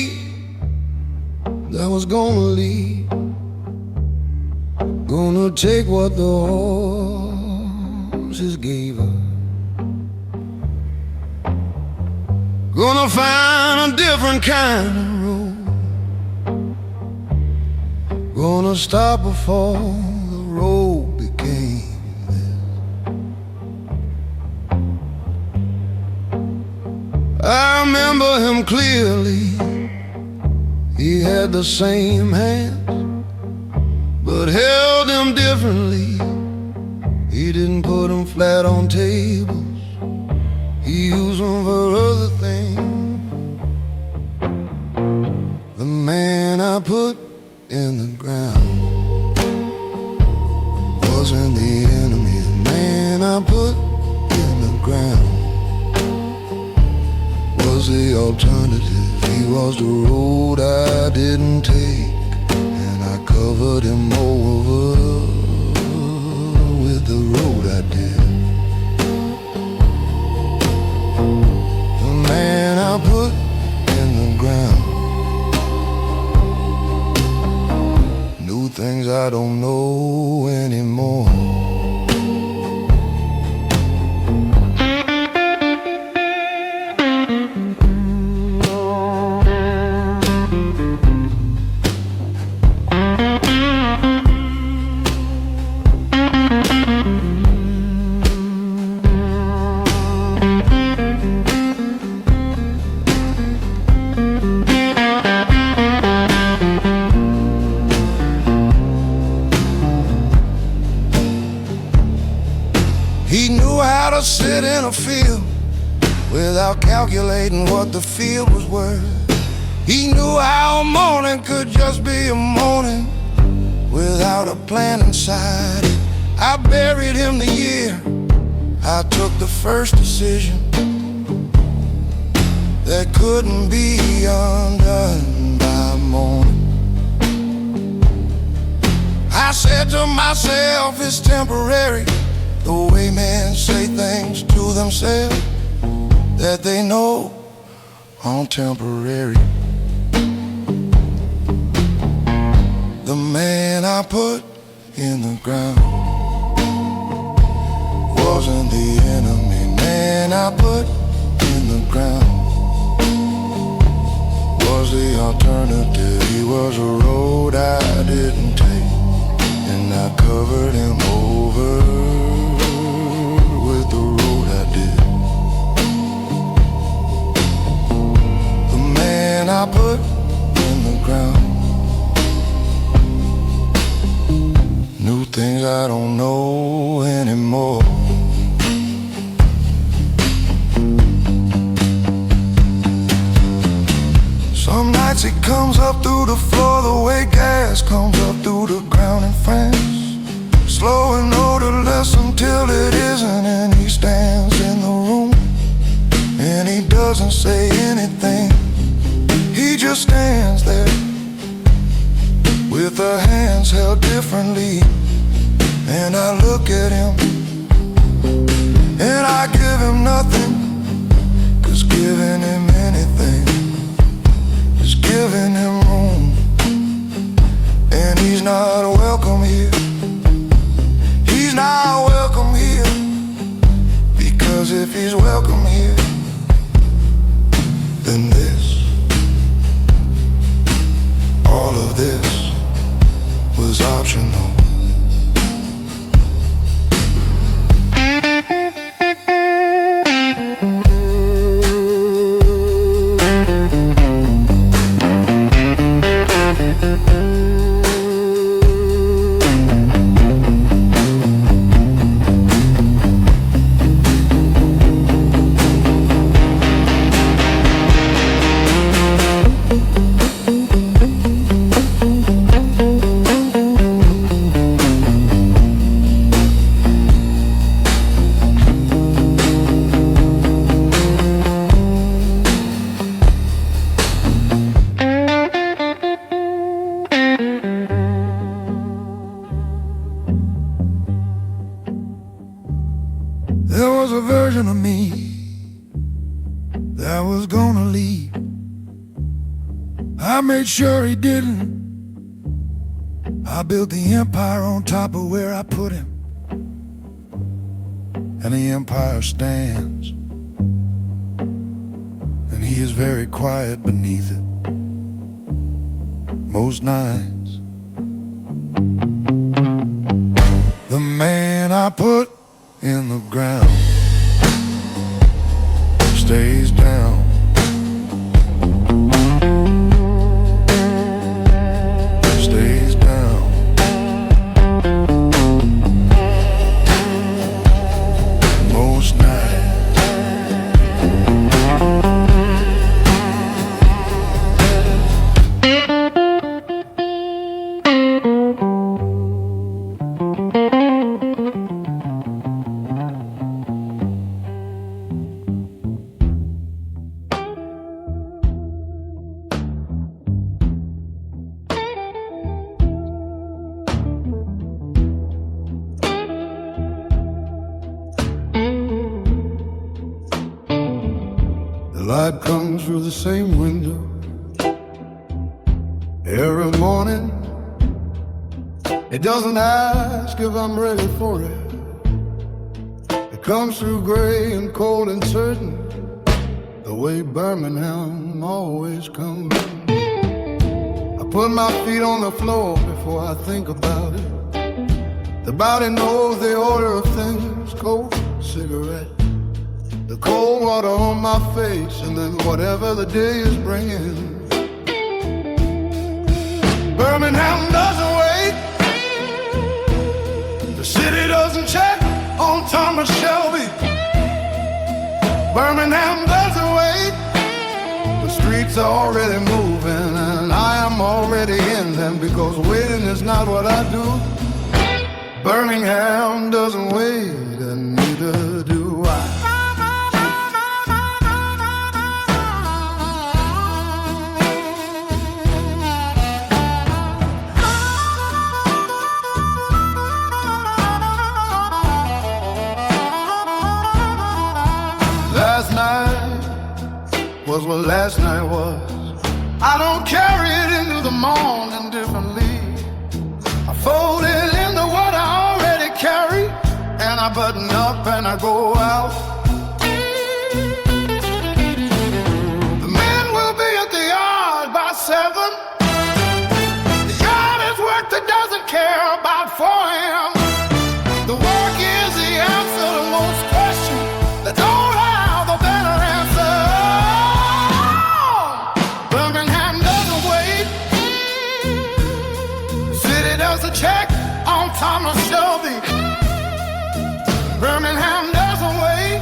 that was gonna leave, gonna take what the horses gave her, gonna find a different kind of road, gonna stop before the road became this. I remember him clearly. He had the same hands, but held them differently. He didn't put them flat on tables, he used them for other things. The man I put in the ground wasn't the enemy. The man I put in the ground was the alternative. He was the road I didn't take, and I covered him over with the road I did. The man I put in the ground knew things I don't know anymore. He knew how to sit in a field without calculating what the field was worth. He knew how a morning could just be a morning without a plan inside it. I buried him the year I took the first decision that couldn't be undone by morning. I said to myself, it's temporary, the way men say things to themselves that they know aren't temporary. The man I put in the ground wasn't the enemy. Man I put in the ground was the alternative. He was a road I didn't take, and I covered him over with the road I did. The man I put in the ground knew things I don't know anymore. Some nights it comes up through the floor the way gas comes up through the ground in France, slow and odorless until it isn't, and he stands in the room and he doesn't say anything. He just stands there with the hands held differently, and I look at him and I give him nothing, 'cause giving him anything giving him room, and he's not welcome here. He's not welcome here, because if he's welcome here, then all of this was optional. There was a version of me that was gonna leave. I made sure he didn't. I built the empire on top of where I put him, and the empire stands, and he is very quiet beneath it most nights. The man I put in the ground stays down. Stays down. Most nights. The light comes through the same window every morning. It doesn't ask if I'm ready for it. It comes through gray and cold and certain, the way Birmingham always comes. I put my feet on the floor before I think about it. The body knows the order of things: cold cigarette, the cold water on my face, and then whatever the day is bringing. Birmingham doesn't wait. The city doesn't check on Thomas Shelby. Birmingham doesn't wait. The streets are already moving, and I am already in them, because waiting is not what I do. Birmingham doesn't wait, and neither do I. Last night was what last night was. I don't carry it into the morning differently. I fold it into what I already carry, and I button up and I go out. The men will be at the yard by 7. The yard is work that doesn't care about 4 a.m. The work is the answer to most questions that don't have a better answer. Birmingham doesn't wait. The city doesn't check on Thomas Shelby. Birmingham doesn't wait.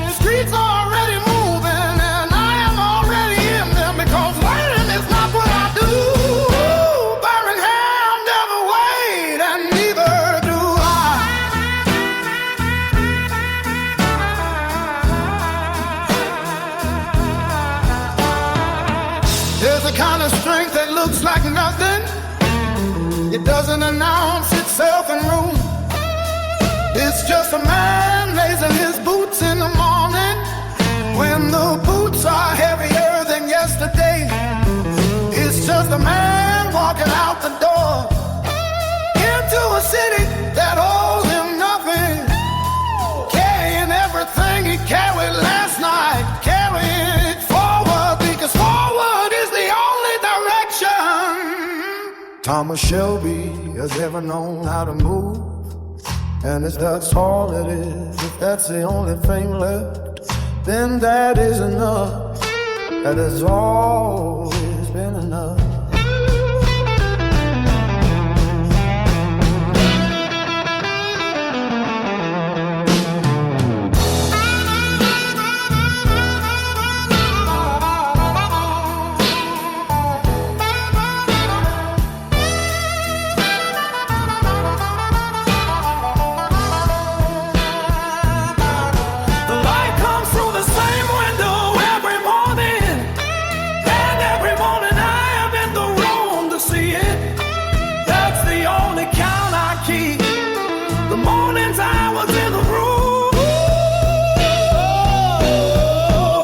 The streets are already moving, and I am already in them, because waiting is not what I do. Birmingham doesn't wait, and neither do I. There's a kind of strength that looks like nothing. It doesn't announce itself in room. It's just a man lacing his boots in the morning, when the boots are heavier than yesterday. walking out the door into a city that owes him nothing, carrying everything he carried last night, carrying it forward, because forward is the only direction. Thomas Shelby has ever known how to move, and if that's all it is, if that's the only thing left, then that is enough. That has always been enough.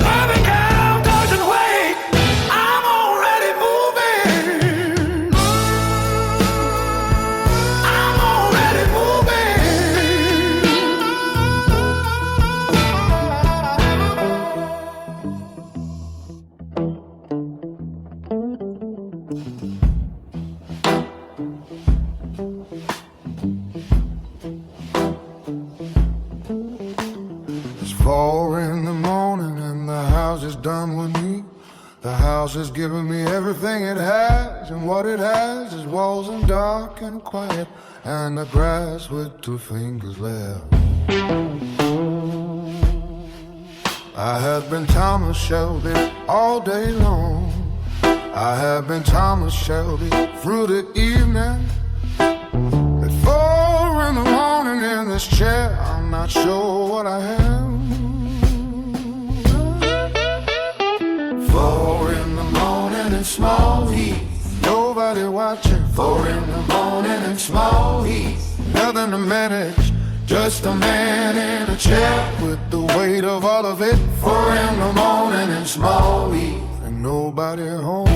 Birmingham doesn't wait. I'm already moving. I'm already It's 4 in the morning and the house is done with me. The house has given me everything it has, and what it has is walls and dark and quiet, and the grass with 2 fingers left. I have been Thomas Shelby all day long. I have been Thomas Shelby through the evening. At 4 in the morning in this chair, I'm not sure what I am. 4 in the morning in Small Heath, nobody watching. 4 in the morning in Small Heath, nothing to manage, just a man in a chair with the weight of all of it. 4 in the morning in Small Heath, and nobody home.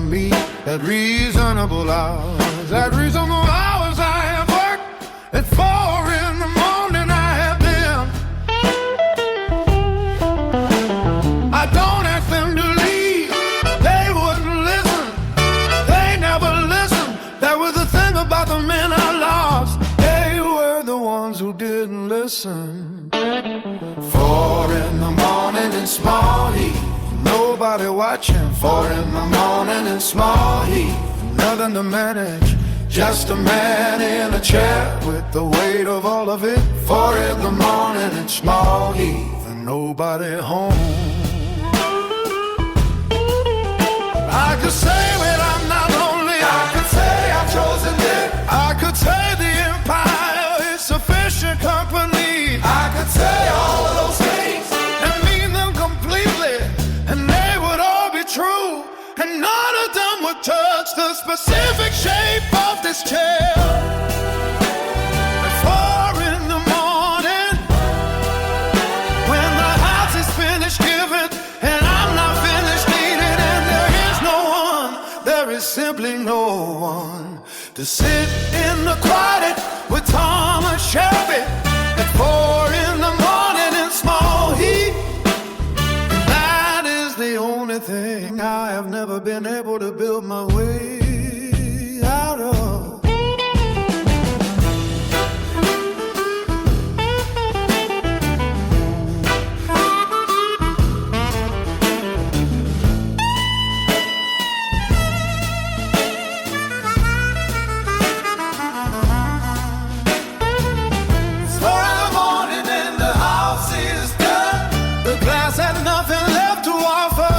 Me at reasonable hours, at reasonable hours I have worked. At 4 in the morning I have been. I don't ask them to leave, they wouldn't listen. They never listened. That was the thing about the men I lost. They were the ones who didn't listen. 4 in the morning in Small Heath, nobody watching. 4 in the morning in Small Heath, nothing to manage, just a man in a chair with the weight of all of it. 4 in the morning in Small Heath, and nobody home. I could say that I'm not lonely, I could say I've chosen it, I could say the empire is sufficient company, I could say all of those things and mean them completely, and they would all be true, and none of them would touch the specific shape of this chair. At 4 in the morning, when the house is finished giving and I'm not finished eating, and there is simply no one to sit in the quiet with Thomas Shelby. At 4 in the morning in Small Heath, the only thing I have never been able to build my way out of. It's 4 in the morning and the house is done. The glass had nothing left to offer.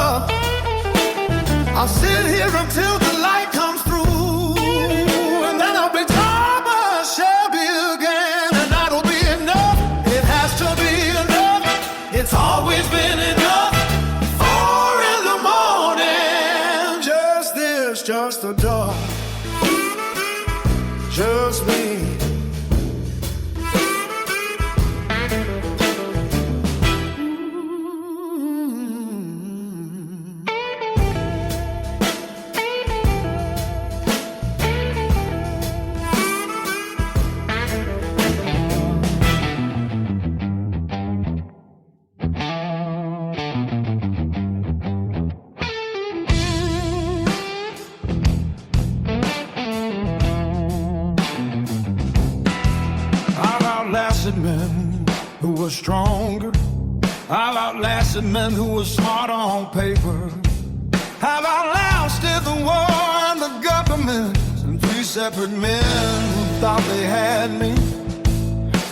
I'll sit here until the light comes through, and then I'll be Thomas Shelby again, and that'll be enough. It has to be enough. It's always been enough. 4 in the morning, just this, just the dark, just me outlasted men who were stronger. I've outlasted men who were smarter on paper. I've outlasted the war and the government and three separate men who thought they had me.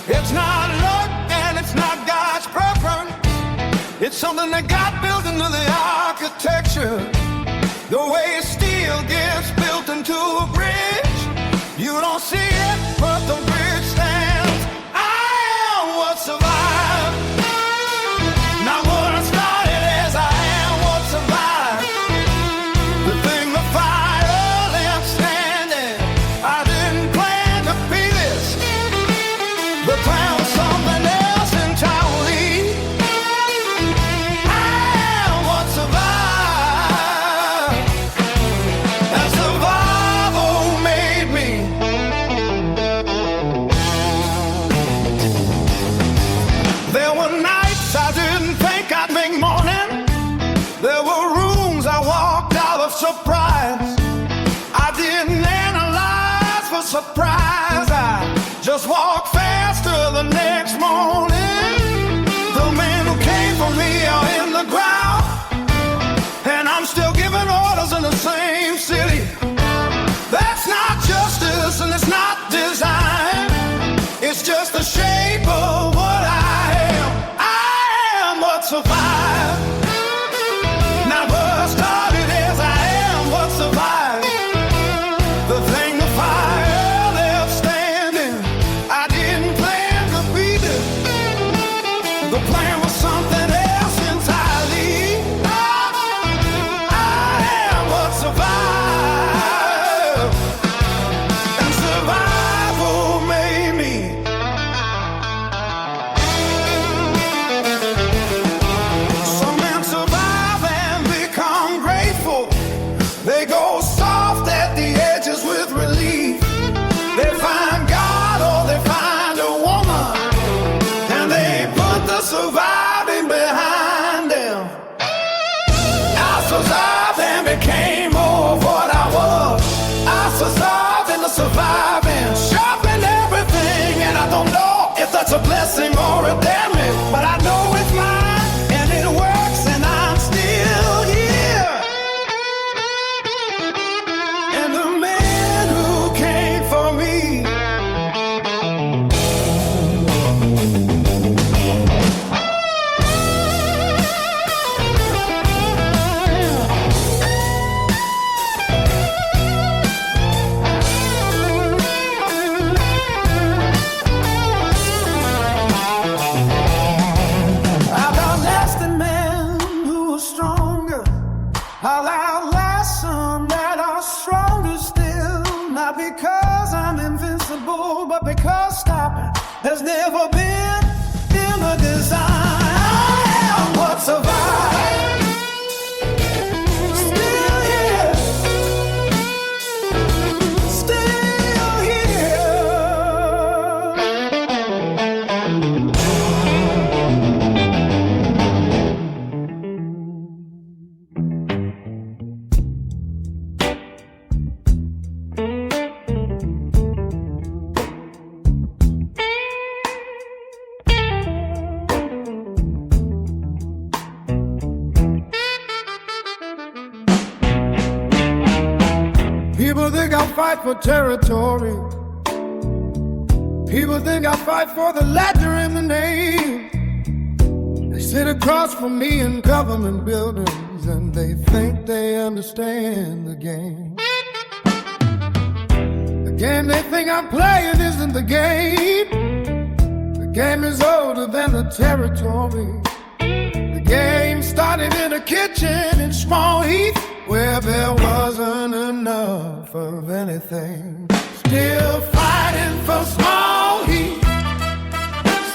It's not luck and it's not God's preference. It's something that got built into the architecture. The way steel gets built into a bridge. You don't see it, but the bridge stands. I am what survived. Not what I started as, I am what survived. The thing, the fire left standing. I didn't plan to be this. The plan was something else entirely. I am what survived. And survival made me. There were nights I didn't think I'd make morning. There were rooms I walked out of surprise. I didn't analyze for surprise. I just walked faster the next morning. The men who came for me are in the ground, and I'm still giving orders in the same city. That's not justice and it's not design. It's just the shape of what I am. I am what survived. Not what I started as, I am what survived. The thing, the fire left standing. I didn't plan to be this. The plan was something else entirely. I am what survived. And survival made me. Some men survive and become grateful. They go soft at the edges with relief. They find God or they find a woman, and they put the surviving behind them. I survived and became more of what I was. I survived in the surviving, sharpened everything, and I don't know if that's a blessing or a damage, but I know it's mine and it works, and I'm still here. And the men who came for me. I've outlasted men who are stronger. I'll outlast some that are stronger still. Not because I'm invincible, but because stopping has never been in the design. I am what survived. Still here. Still here. People think I fight for territory. People think I fight for the letter in the name. They sit across from me in government buildings and they think they understand the game. The game they think I'm playing isn't the game. The game is older than the territory. The game started in a kitchen in Small Heath, where there wasn't enough of anything. Still fighting for Small Heath.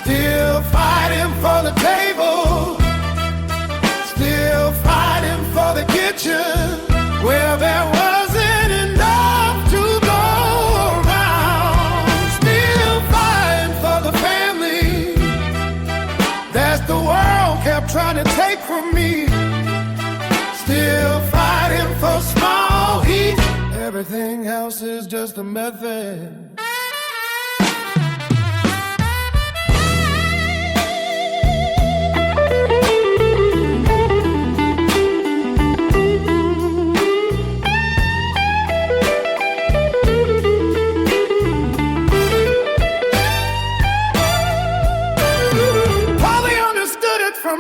Still fighting for the table. Still fighting for the kitchen, where there wasn't enough to go around. Still fighting for the family that the world kept trying to take from me. Still fighting for Small Heath. Everything else is just a method.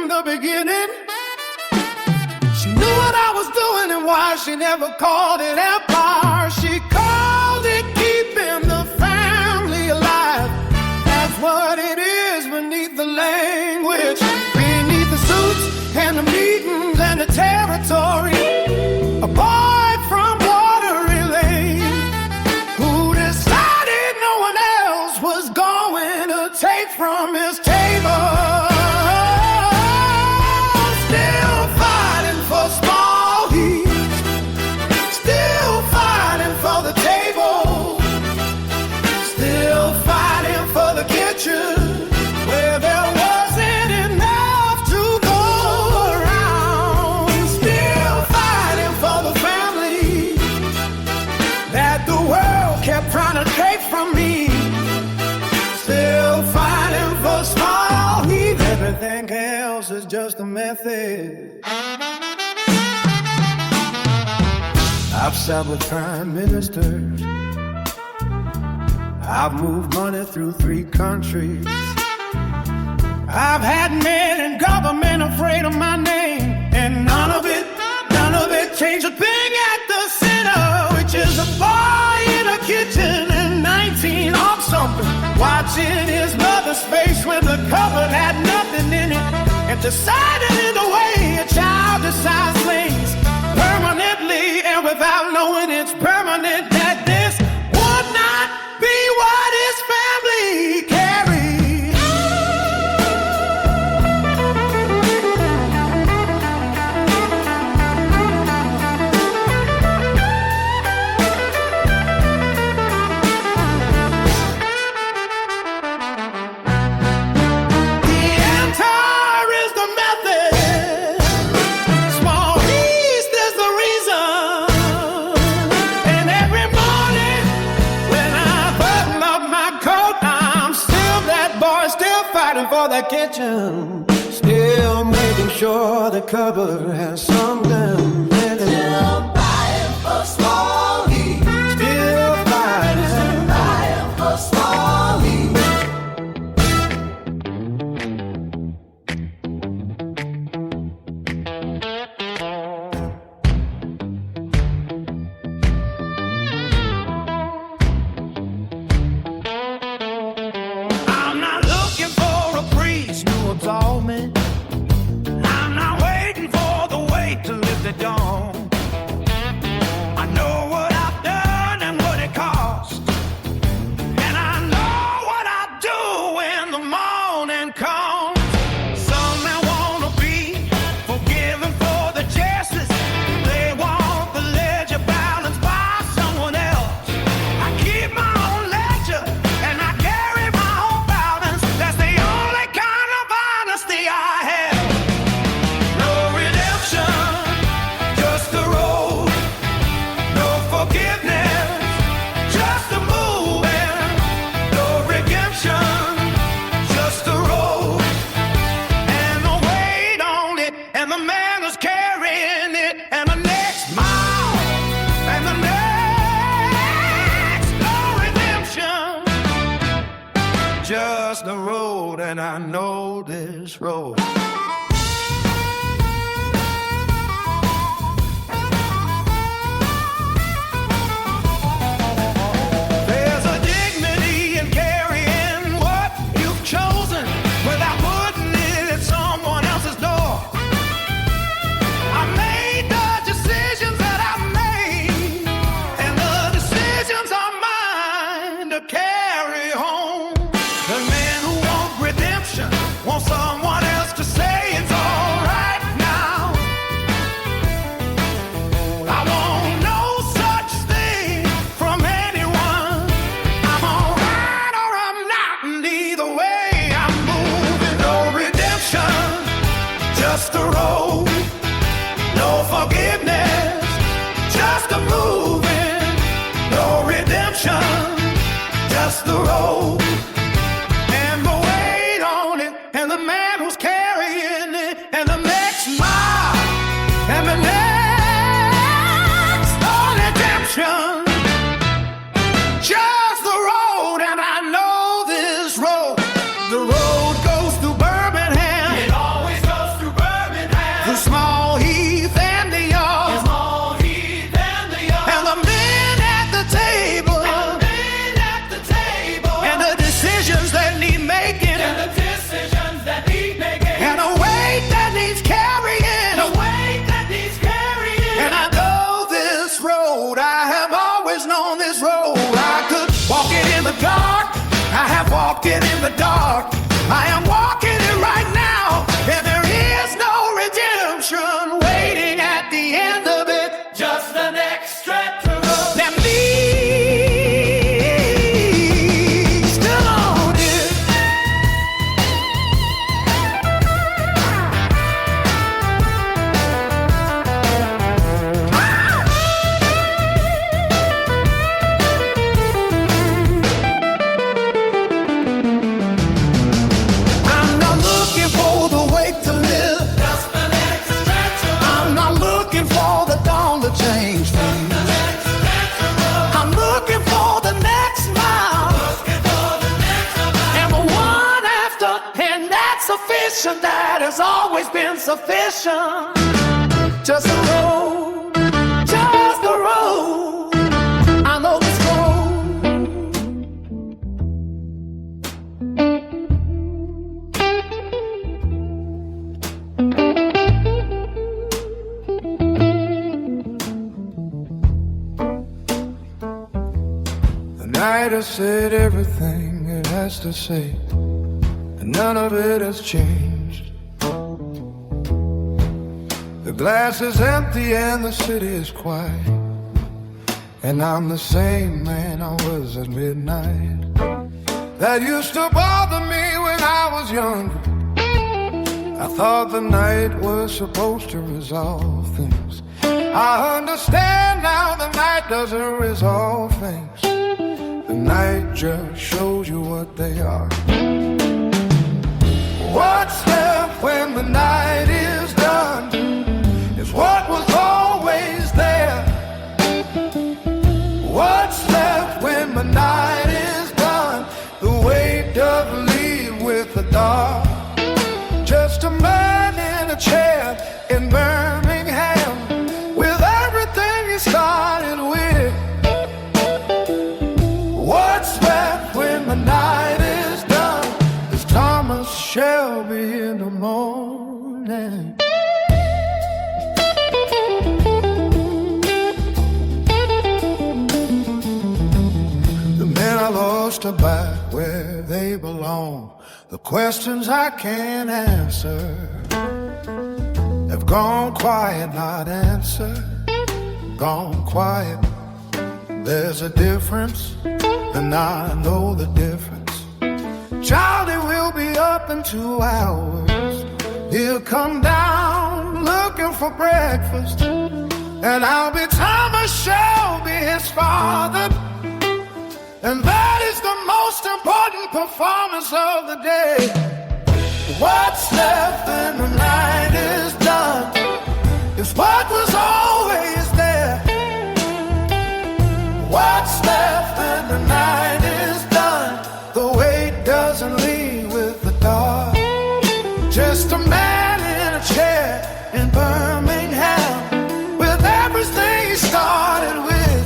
from the beginning. She knew what I was doing and why she never called it empire. She called it keeping the family alive. That's what it is beneath the language, beneath the suits and the meetings and the territory. A boy from Watery Lane who decided no one else was going to take from his table. Still fighting for Small Heath, still fighting for the table, still fighting for the kitchen where there wasn't enough to go around. Still fighting for the family that the world kept trying to take from me. Still fighting for Small Heath. Everything else is just a method. I've sat with prime ministers. I've moved money through 3 countries. I've had men in government afraid of my name, and none of it changed a thing at the center, which is a boy in a kitchen and 19 off something, watching his mother's face when the cupboard had nothing in it, and deciding in the way a child decides things permanently and without knowing it's permanent, that this would not be what his family carried. The empire is the method, Small Heath is the reason. And every morning when I button up my coat, I'm still that boy, still fighting for the kitchen, still making sure the cupboard has something in it. Still fighting for Small Heath, still fighting for Small Heath. I'm not looking for a priest to absolve me. I'm not waiting for the weight to lift the dawn. I know what I've done and what it cost, and I know what I do when the morning comes. Some may wanna be forgiven for the justice. They want the ledger balanced by someone else. I keep my own ledger and I carry my own balance. That's the only kind of honesty I have. No redemption, just the road. No forgiveness, just a moving. No redemption, just the road. And the weight on it, and the man who's carrying it, and the next mile, and the next. No redemption, just the road, and I know this road. There's a dignity in carrying what you've chosen without putting it at someone else's door. I made the decisions that I made, and the decisions are mine to carry home. The men who want redemption want someone else to say it mission that has always been sufficient. Just a road, just a road. I know this road. The night has said everything it has to say, and none of it has changed. The glass is empty and the city is quiet, and I'm the same man I was at midnight. That used to bother me when I was younger. I thought the night was supposed to resolve things. I understand now the night doesn't resolve things. The night just shows you what they are. What's left when the night is done is what was always there. What's left when the night is done? The weight doesn't leave with the dark. Just a man in a chair in Birmingham with everything he started with. What's left when the night is done is Thomas Shelby in the morning. The men I lost are back where they belong. The questions I can't answer have gone quiet, not answered. Gone quiet. There's a difference, and I know the difference. Charlie will be up in 2 hours. He'll come down looking for breakfast, and I'll be Thomas Shelby, his father. And that is the most important performance of the day. What's left when the night is done is what was always there. What's left when the night is done? The weight doesn't leave with the dark. Just a man in a chair in Birmingham with everything he started with.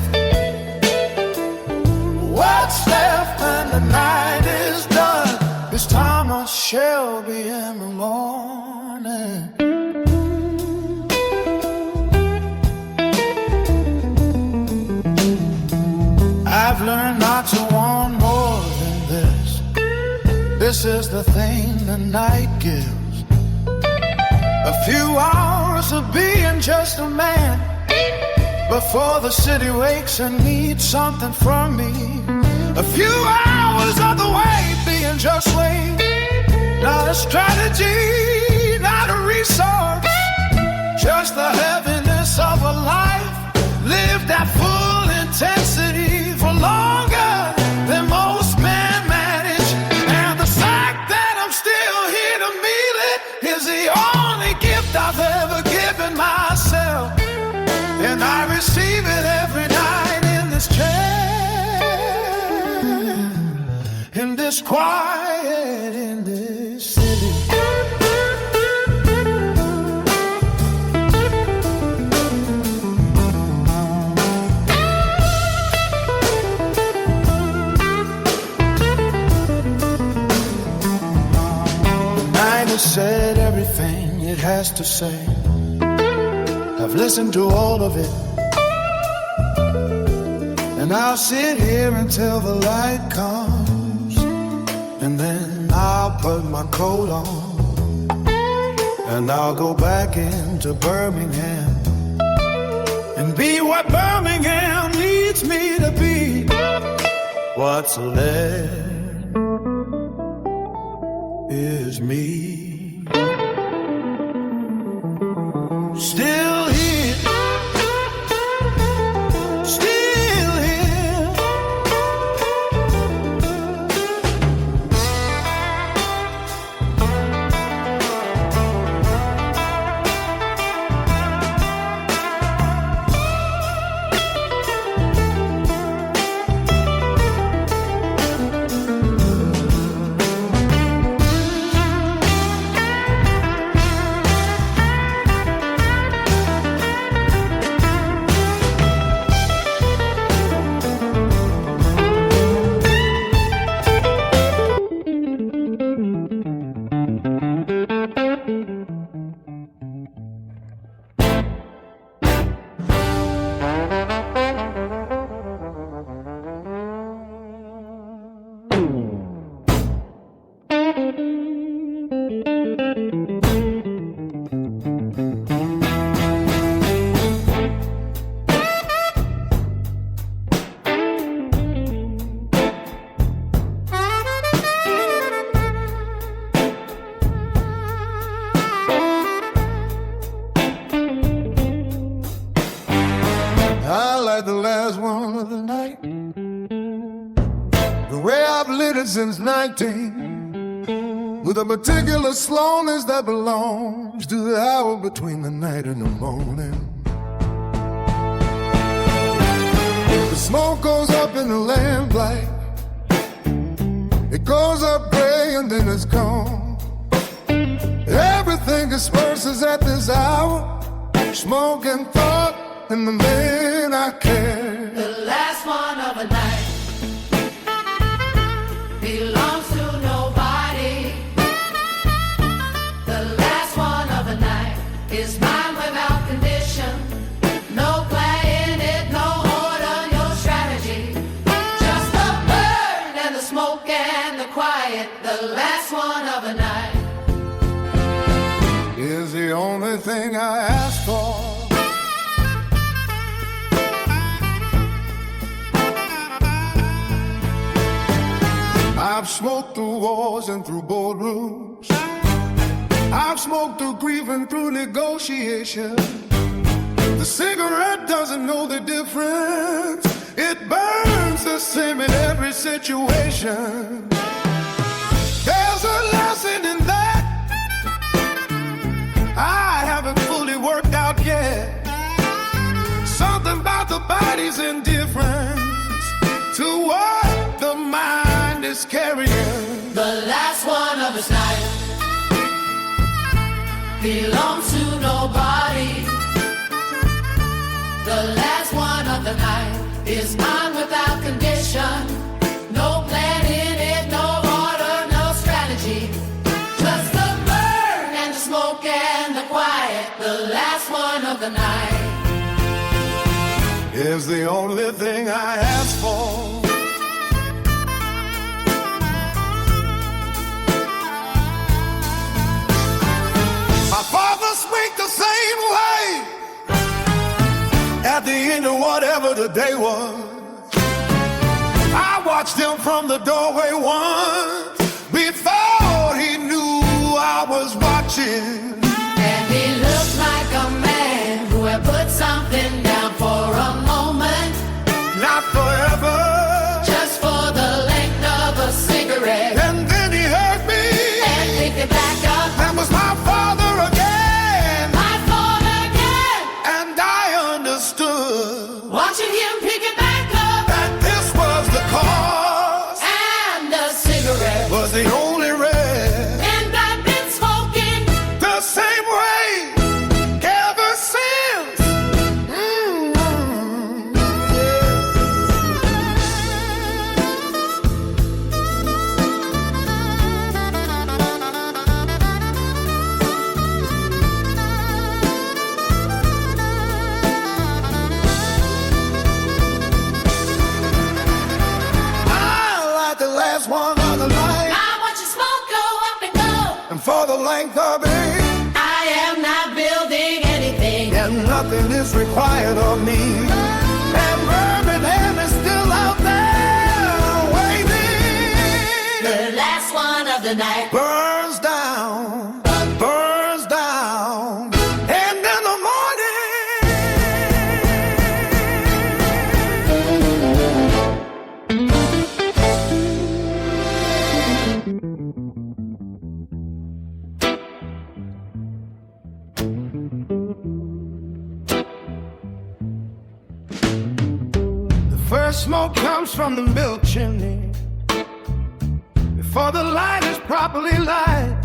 What's left when the night is done is Thomas Shelby in the morning. I've learned not to want more than this. This is the thing the night gives. A few hours of being just a man before the city wakes and needs something from me. A few hours of the wait being just wait. Not a strategy, not a resource. Just the heaviness of a life lived at full intensity for longer than most men manage. And the fact that I'm still here to meet it is the only gift I've ever given myself. And I receive it every night in this chair, in this quiet, in this city. The night has said everything it has to say. I've listened to all of it, and I'll sit here until the light comes, and then I'll put my coat on, and I'll go back into Birmingham and be what Birmingham needs me to be. What's left is me. Still here, still here. The last one of the night, the way I've lit it since 19, with a particular slowness that belongs to the hour between the night and the morning. The smoke goes up in the lamplight, it goes up gray and then it's gone. Everything disperses at this hour, smoke and thought and the man I care. The last one of a night belongs to nobody. The last one of a night is mine without condition. No plan in it, no order, no strategy. Just the burn and the smoke and the quiet. The last one of a night is the only thing I ask for. I've smoked through wars and through boardrooms. I've smoked through grief and through negotiation. The cigarette doesn't know the difference. It burns the same in every situation. There's a lesson in that I haven't fully worked out yet. Something about the body's indifference to what the mind is carrying. The last one of its night belongs to nobody. The last one of the night is mine without condition. No plan in it, no order, no strategy. Just the burn and the smoke and the quiet. The last one of the night is the only thing I ask for. My father speak the same way at the end of whatever the day was. I watched him from the doorway once before he knew I was watching. And he looked like a man who had put something down for a moment. Not forever, just for the length of a cigarette. And then he heard me and picked it back up. That was my father again. My fault again. And I understood, watching him pick it back up, that this was the cause. And the cigarette was the only red. And I've been smoking the same way ever since. One of the night, I watch your smoke go up and go, and for the length of it, I am not building anything, and nothing is required of me. And Birmingham is still out there waiting. The last one of the night burns down, burns down, and in the morning. First smoke comes from the milk chimney before the light is properly light.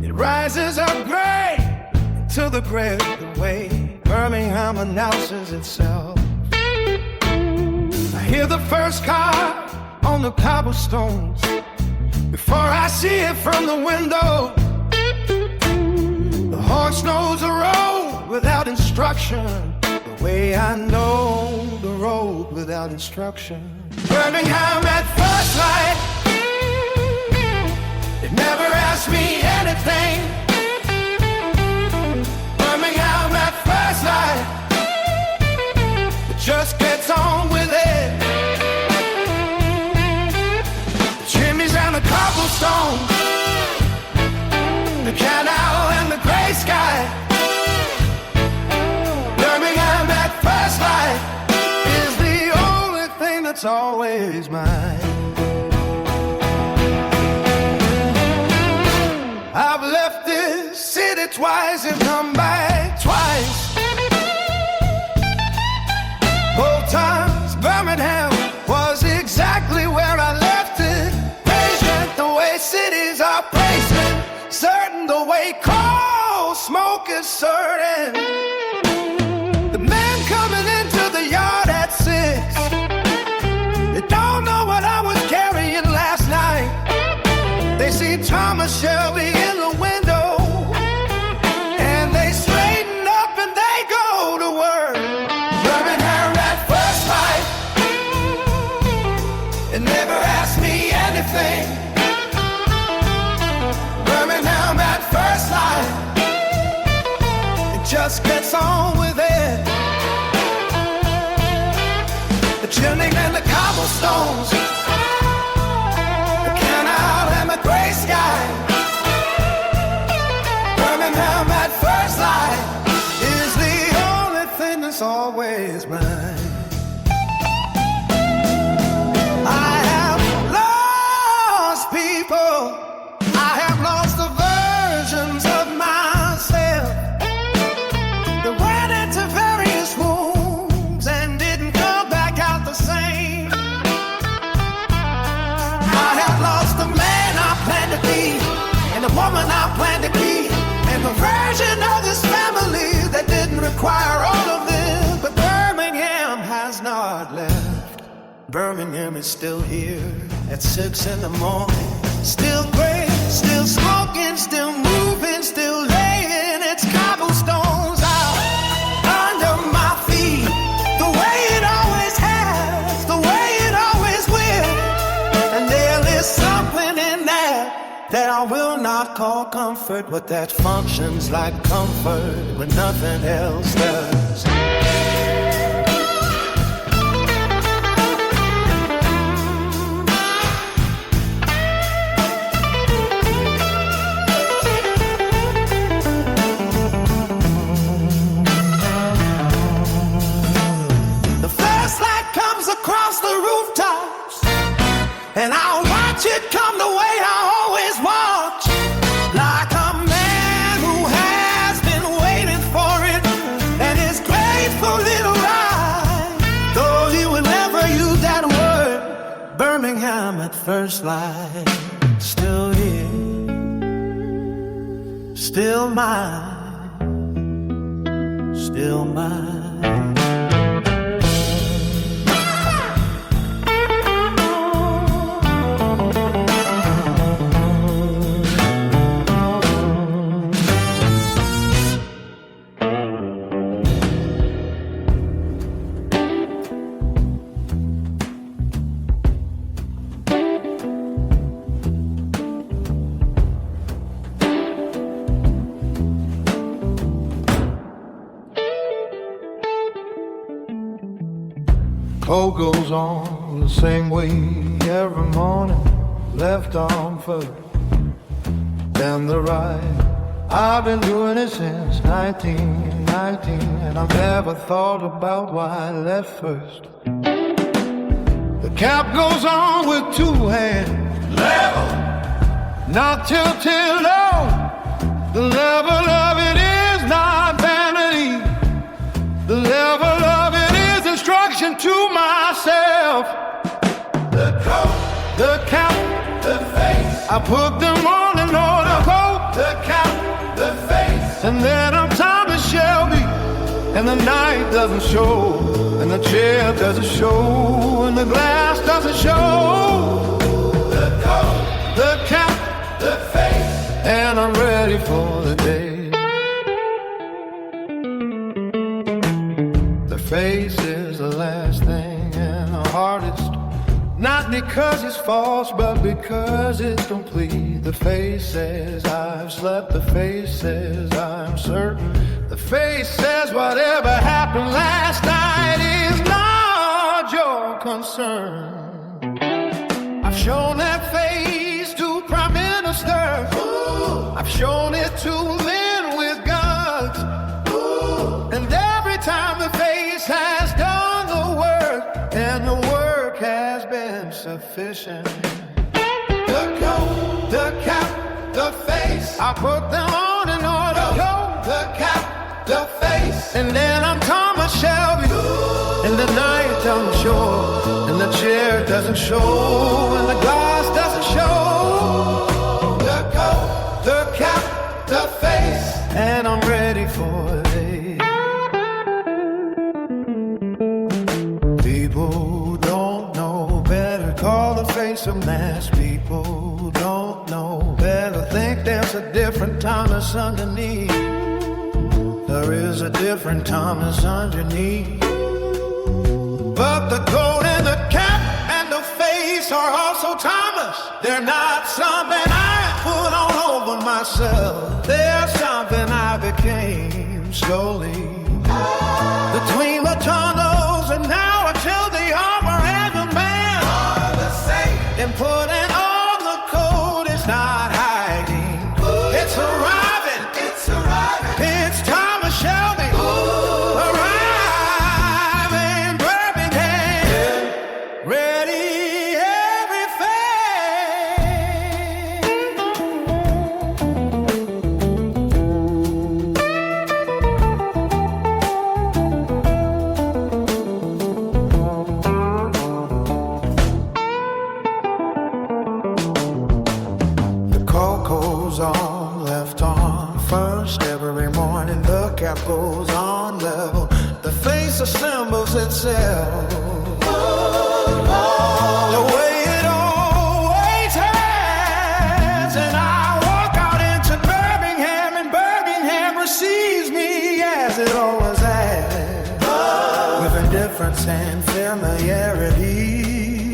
It rises up gray to the gray the way Birmingham announces itself. I hear the first car on the cobblestones before I see it from the window. The horse knows the road without instruction, the way I know the road without instruction. Birmingham at first light, cobblestones, the canal and the gray sky. Birmingham at first light is the only thing that's always mine. I've left this city twice and come back twice. Both times Birmingham was exactly where I left it. Patient the way cities are placing, certain the way coal smoke is certain. The men coming into the yard at 6, they don't know what I was carrying last night. They see Thomas Shelby in the window, and they straighten up and they go to work. Birmingham at first light, it never asked me anything. Birmingham at first light, it just gets on with it. The chimney and the cobblestones, the canal and the gray sky. Birmingham at first light is the only thing that's always mine. I have lost people, I have lost the versions of myself that went into various wounds and didn't come back out the same. I have lost the man I planned to be, and the woman I planned to be, and the version of this family that didn't require all of this. But Birmingham has not left. Birmingham is still here at 6 in the morning, still gray, still smoking, still moving, still laying its cobblestones out under my feet, the way it always has, the way it always will. And there is something in that that I will not call comfort, but that functions like comfort when nothing else does. The first light comes across the rooftops, and I'll watch it come the way I always watch, like a man who has been waiting for it and is grateful little ride. Though he will never use that word, Birmingham at first light, still here, still mine, still mine. Coal goes on the same way every morning, left arm first, then the right. I've been doing it since 1919, and I've never thought about why I left first. The cap goes on with 2 hands, level, not tilted low. The level of it is not vanity. The level of it is instruction to myself. The coat, the cap, the face, I put them on in order. Coat, the cap, the face, and then I'm Thomas Shelby, and the night doesn't show, and the chair doesn't show, and the glass doesn't show. The coat, the cap, the face, and I'm ready for the day. The face is the last thing and the hardest, not because it's false, but because it's complete. The face says I've slept, the face says I'm certain, the face says whatever happened last night is not your concern. I've shown that face to promise fishing. The coat, the cap, the face. I put them on in order. The cap, the face. And then I'm Thomas Shelby. And the night doesn't show, and the chair doesn't show, and the glass doesn't show. The coat, the cap, the face. And I'm ready for this. People don't know better, call the face a mask. People don't know better, think there's a different Thomas underneath. There is a different Thomas underneath. But the coat and the cap and the face are also Thomas. They're not something I put on over myself. They're something I became slowly. Between the tunnels and now until the armor and the man Are the same. and putting on the coat is not hiding. It's arriving. It's arriving. It's Thomas Shelby. Arriving Birmingham. Ready goes on, left on first. Every morning the cap goes on level. The face assembles itself. The way it always has. And I walk out into Birmingham, and Birmingham receives me as it always has. With indifference and familiarity,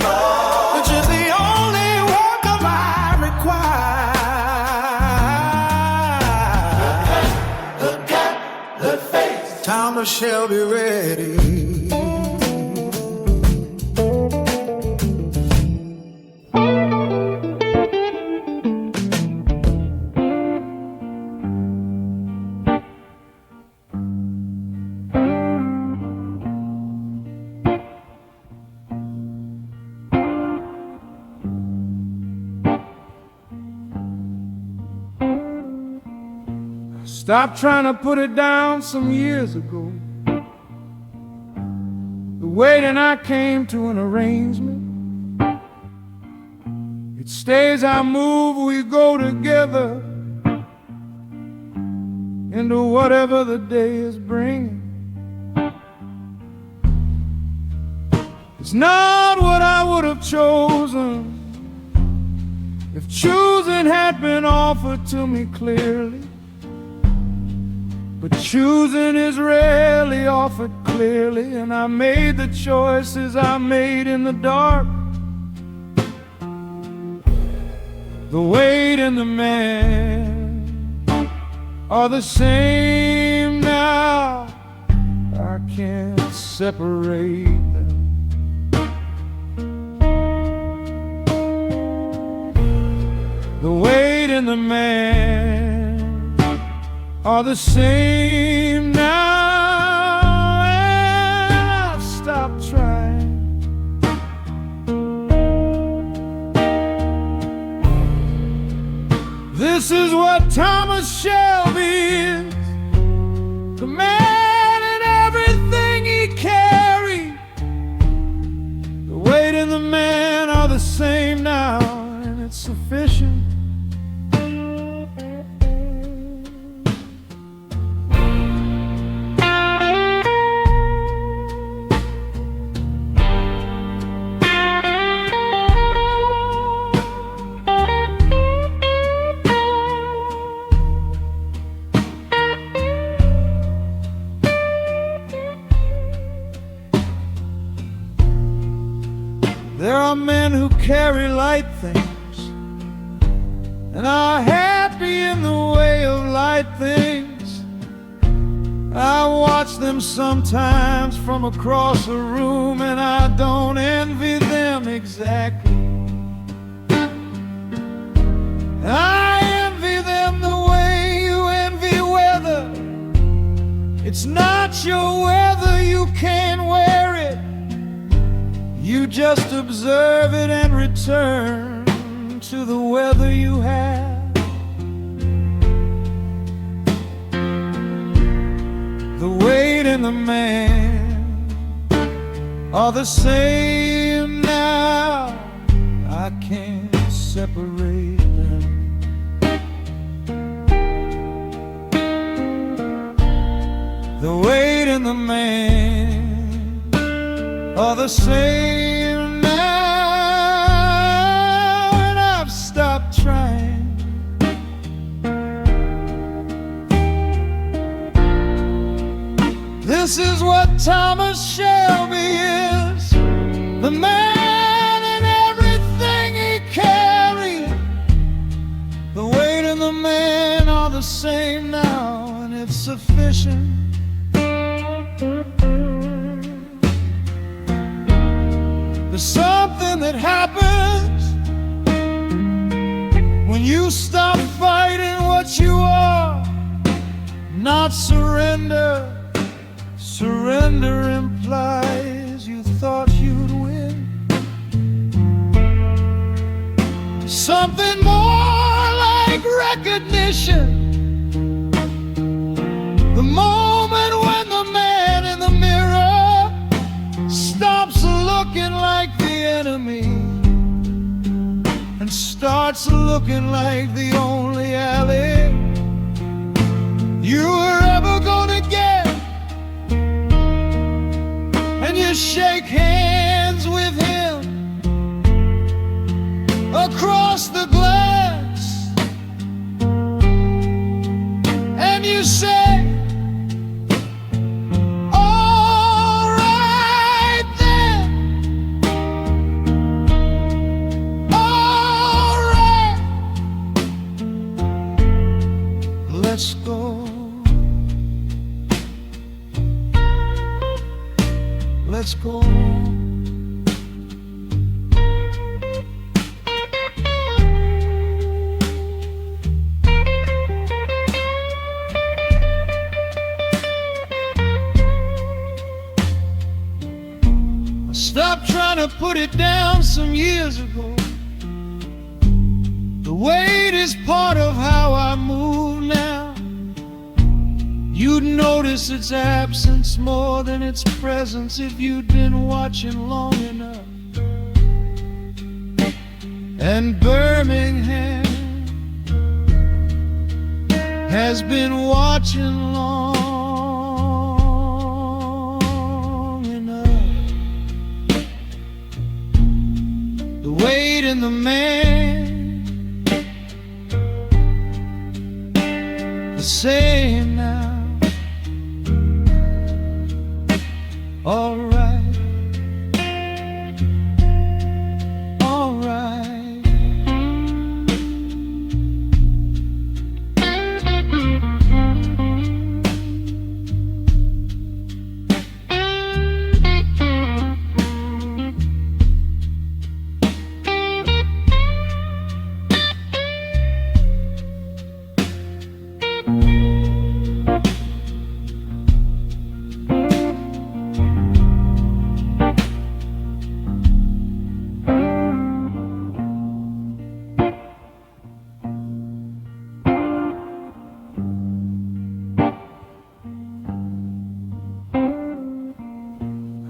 which is the only welcome I require. Thomas Shelby ready. Stopped trying to put it down some years ago. The way that I came to an arrangement. It stays, I move, we go together into whatever the day is bringing. It's not what I would have chosen if choosing had been offered to me clearly. But choosing is rarely offered clearly, and I made the choices I made in the dark. The weight and the man are the same now. I can't separate them. The weight and the man are the same now, and I've stopped trying. This is what Thomas Shelby is, the man and everything he carried. The weight and the man are the same now, and it's sufficient. There are men who carry light things and are happy in the way of light things. I watch them sometimes from across the room, and I don't envy them exactly. I envy them the way you envy weather. It's not your weather, you can't wear it. You just observe it and return to the weather you had. The weight and the man are the same now. I can't separate them. The weight and the man are the same now, and I've stopped trying. This is what Thomas Shelby is, the man and everything he carried. The weight and the man are the same now, and it's sufficient. There's something that happens when you stop fighting what you are, not surrender. Surrender implies you thought you'd win. Something more like recognition. The moment when the man in the mirror stops looking like the enemy and starts looking like the only ally you were ever gonna get. And you shake hands with him across the glass, and you say, all right then, all right, let's go. Let's go. I stopped trying to put it down some years ago. The weight is part of how I move now. You'd notice its absence more than its presence if you'd been watching long enough. And Birmingham has been watching long enough. The weight in the man, the same now. All right, all right.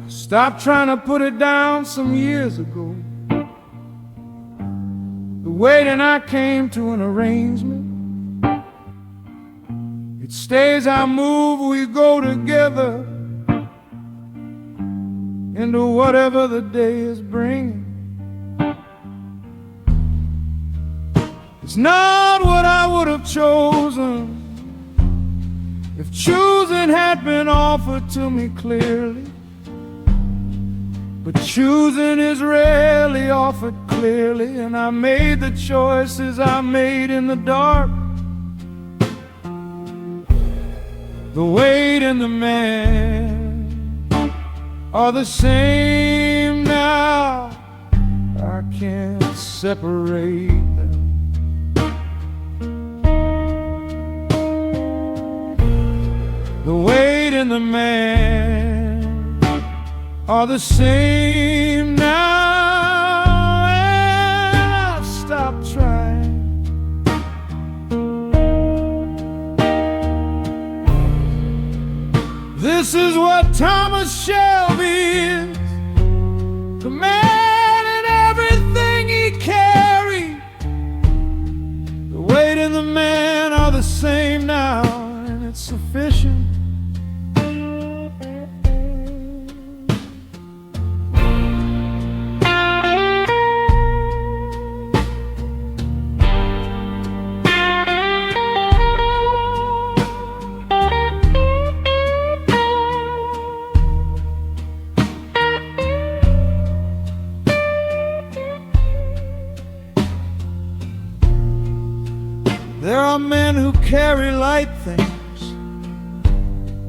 Stopped trying to put it down some years ago. The weight and I came to an arrangement. It stays our move, we go together into whatever the day is bringing. It's not what I would have chosen if choosing had been offered to me clearly. But choosing is rarely offered clearly, and I made the choices I made in the dark. The weight and the man are the same now. I can't separate them. The weight and the man are the same now. Thomas Shelby, the man and everything he carried. The weight and the man are the same now, and it's sufficient. There are men who carry light things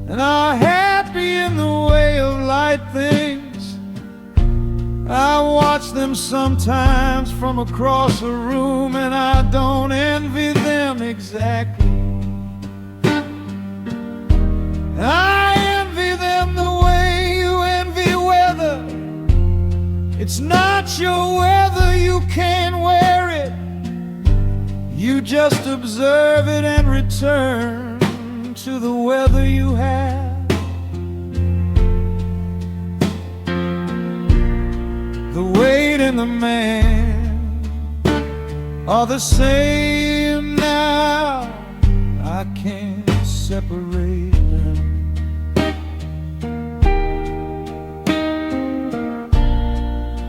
and are happy in the way of light things. I watch them sometimes from across a room, and I don't envy them exactly. I envy them the way you envy weather. It's not your weather, you can't wear it. You just observe it and return to the weather you have. The weight and the man are the same now. I can't separate them.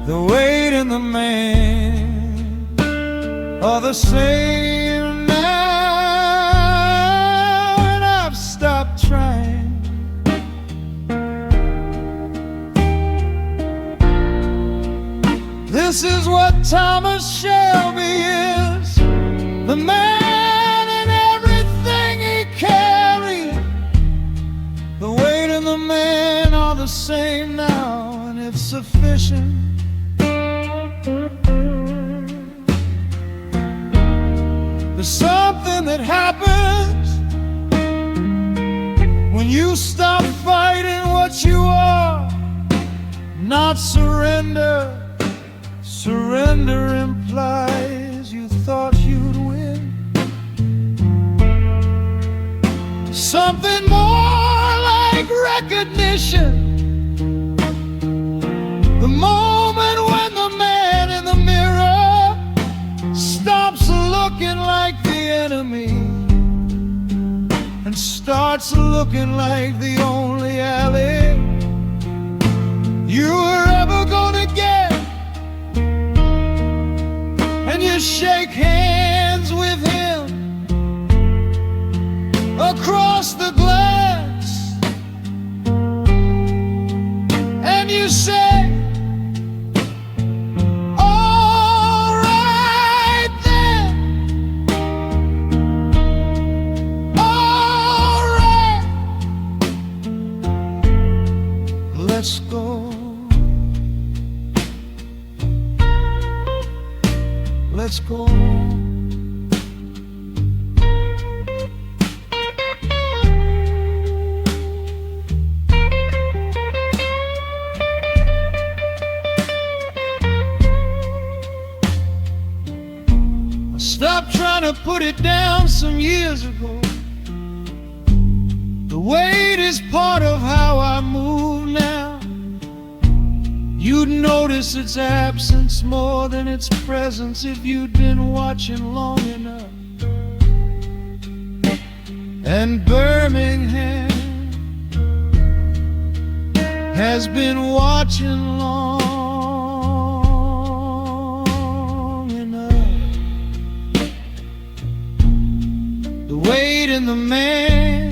The weight and the man are the same now, and I've stopped trying. This is what Thomas Shelby is, the man and everything he carried. The weight and the man are the same now, and it's sufficient. There's something that happens when you stop fighting what you are, not surrender. Surrender implies you thought you'd win. Something more like recognition. The moment when the man in the mirror stops looking like the enemy and starts looking like the only ally you were ever gonna get. And you shake hands with him across the glass, and you say, all right then, all right, let's go. Let's go. I stopped trying to put it down some years ago. The weight is part of how I move now. You'd notice its absence more than its presence if you'd been watching long enough. And Birmingham has been watching long enough. The weight and the man